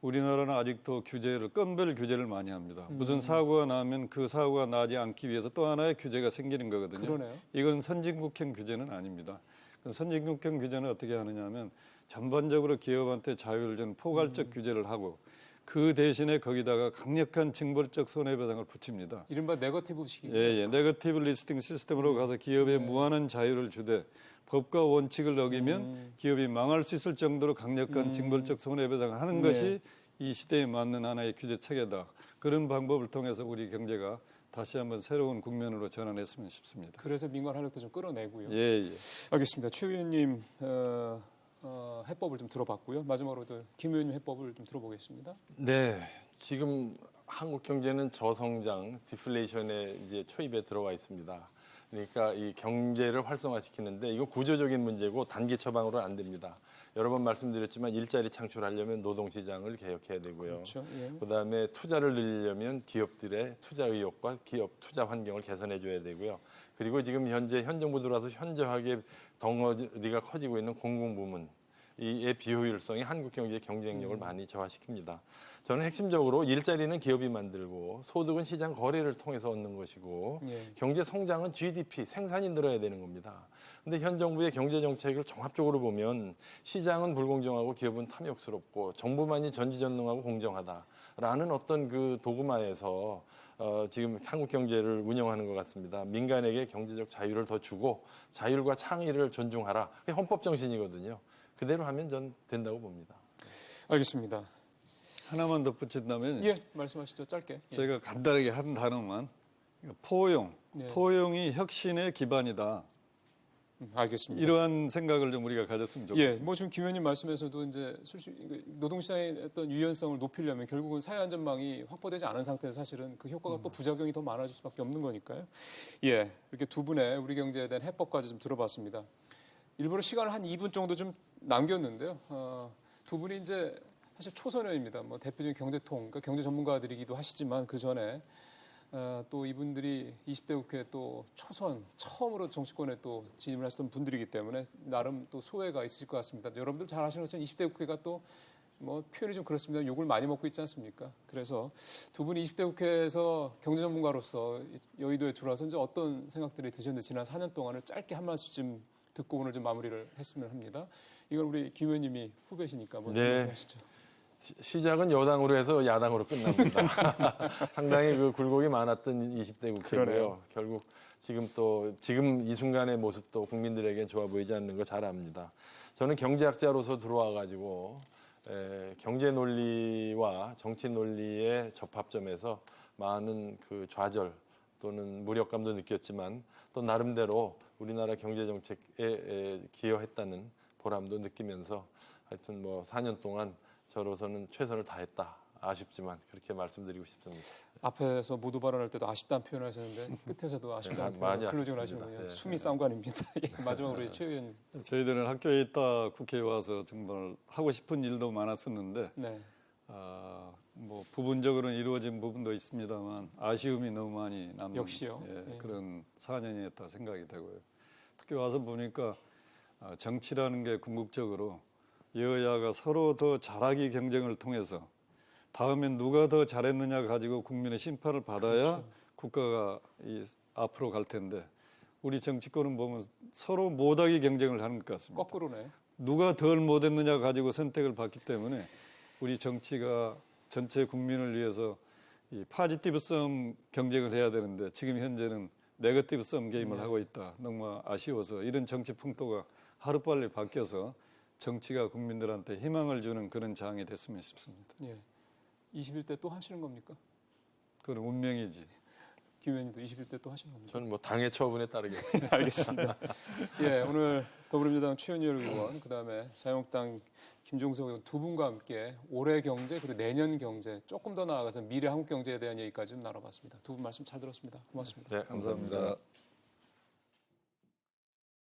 B: 우리나라는 아직도 규제를 건별 규제를 많이 합니다. 무슨 사고가 나면 그 사고가 나지 않기 위해서 또 하나의 규제가 생기는 거거든요.
A: 그러네요.
B: 이건 선진국형 규제는 아닙니다. 선진국형 규제는 어떻게 하느냐면 전반적으로 기업한테 자유를 준 포괄적 규제를 하고 그 대신에 거기다가 강력한 징벌적 손해배상을 붙입니다.
A: 이른바 네거티브식이.
B: 예. 네거티브 리스팅 시스템으로 가서 기업에 무한한 자유를 주되 법과 원칙을 어기면 기업이 망할 수 있을 정도로 강력한 징벌적 손해배상을 하는 것이 이 시대에 맞는 하나의 규제 체계다. 그런 방법을 통해서 우리 경제가 다시 한번 새로운 국면으로 전환했으면 싶습니다.
A: 그래서 민관 활력도 좀 끌어내고요.
B: 예.
A: 알겠습니다. 최 의원님 해법을 좀 들어봤고요. 마지막으로 김 의원님 해법을 좀 들어보겠습니다.
C: 네, 지금 한국 경제는 저성장, 디플레이션의 이제 초입에 들어와 있습니다. 그러니까 이 경제를 활성화시키는데 이거 구조적인 문제고 단기 처방으로는 안 됩니다. 여러 번 말씀드렸지만 일자리 창출하려면 노동시장을 개혁해야 되고요.
A: 그렇죠. 예.
C: 그다음에 투자를 늘리려면 기업들의 투자 의욕과 기업 투자 환경을 개선해 줘야 되고요. 그리고 지금 현재 현 정부 들어와서 현저하게 덩어리가 커지고 있는 공공부문 이의 비효율성이 한국 경제의 경쟁력을 많이 저하시킵니다. 저는 핵심적으로 일자리는 기업이 만들고 소득은 시장 거래를 통해서 얻는 것이고 경제 성장은 GDP 생산이 늘어야 되는 겁니다. 근데 현 정부의 경제 정책을 종합적으로 보면 시장은 불공정하고 기업은 탐욕스럽고 정부만이 전지전능하고 공정하다라는 어떤 그 도그마에서 지금 한국 경제를 운영하는 것 같습니다. 민간에게 경제적 자유를 더 주고 자율과 창의를 존중하라. 그게 헌법 정신이거든요. 그대로 하면 전 된다고 봅니다.
A: 알겠습니다.
B: 하나만 덧붙인다면
A: 말씀하시죠. 짧게.
B: 제가 간단하게 한 단어만 포용. 포용이 혁신의 기반이다.
A: 알겠습니다.
B: 이러한 생각을 좀 우리가 가졌으면 좋겠습니다.
A: 뭐 지금 김 의원님 말씀에서도 이제 노동시장의 어떤 유연성을 높이려면 결국은 사회 안전망이 확보되지 않은 상태에서 사실은 그 효과가 또 부작용이 더 많아질 수밖에 없는 거니까요. 이렇게 두 분의 우리 경제에 대한 해법까지 좀 들어봤습니다. 일부러 시간을 한 2분 정도 좀 남겼는데요. 두 분이 이제 사실 초선의원입니다. 뭐 대표적인 경제통, 그러니까 경제 전문가들이기도 하시지만 그 전에 또 이분들이 20대 국회 또 초선 처음으로 정치권에 또 진입을 하셨던 분들이기 때문에 나름 또 소외가 있을 것 같습니다. 여러분들 잘 아시는 것처럼 20대 국회가 또 뭐 표현이 좀 그렇습니다. 욕을 많이 먹고 있지 않습니까? 그래서 두 분이 20대 국회에서 경제 전문가로서 여의도에 들어와서 이제 어떤 생각들이 드셨는지 지난 4년 동안을 짧게 한 말씀 듣고 오늘 좀 마무리를 했으면 합니다. 이건 우리 김 의원님이 후배시니까 먼저 말씀하시죠.
C: 시작은 여당으로 해서 야당으로 끝납니다. 상당히 그 굴곡이 많았던 20대 국회고요. 결국 지금 이 순간의 모습도 국민들에게 좋아 보이지 않는 거 잘 압니다. 저는 경제학자로서 들어와 가지고 경제 논리와 정치 논리의 접합점에서 많은 그 좌절 또는 무력감도 느꼈지만 또 나름대로 우리나라 경제 정책에 기여했다는 보람도 느끼면서 하여튼 뭐 4년 동안 저로서는 최선을 다했다. 아쉽지만 그렇게 말씀드리고 싶습니다.
A: 앞에서 모두 발언할 때도 아쉽다는 표현을 하셨는데 끝에서도 아쉽다는
C: 많이
A: 표현을 클로징을
C: 아쉽습니다.
A: 하시는군요.
C: 예.
A: 숨이 싼관입니다. 예, 마지막으로 최 의원님.
B: 저희들은 학교에 있다 국회에 와서 정말 하고 싶은 일도 많았었는데
A: 네.
B: 뭐 부분적으로는 이루어진 부분도 있습니다만 아쉬움이 너무 많이 남는
A: 역시요. 예.
B: 그런 4년이었다 생각이 되고요. 특히 와서 보니까 정치라는 게 궁극적으로 여야가 서로 더 잘하기 경쟁을 통해서 다음엔 누가 더 잘했느냐 가지고 국민의 심판을 받아야
A: 그렇죠.
B: 국가가 앞으로 갈 텐데 우리 정치권은 보면 서로 못하기 경쟁을 하는 것 같습니다.
A: 거꾸로네.
B: 누가 덜 못했느냐 가지고 선택을 받기 때문에 우리 정치가 전체 국민을 위해서 이 파지티브 썸 경쟁을 해야 되는데 지금 현재는 네거티브 썸 게임을 하고 있다. 너무 아쉬워서 이런 정치 풍토가 하루빨리 바뀌어서 정치가 국민들한테 희망을 주는 그런 장이 됐으면 싶습니다.
A: 예. 21대 또 하시는 겁니까?
B: 그건 운명이지.
A: 김 의원님도 21대 또 하시는 겁니까?
C: 저는 뭐 당의 처분에 따르겠습니다.
A: 알겠습니다. 예, 오늘 더불어민주당 최은열 의원, 그다음에 자유한국당 김종석 의원 두 분과 함께 올해 경제 그리고 내년 경제 조금 더 나아가서 미래 한국 경제에 대한 얘기까지 좀 나눠봤습니다. 두 분 말씀 잘 들었습니다. 고맙습니다.
C: 네,
B: 감사합니다.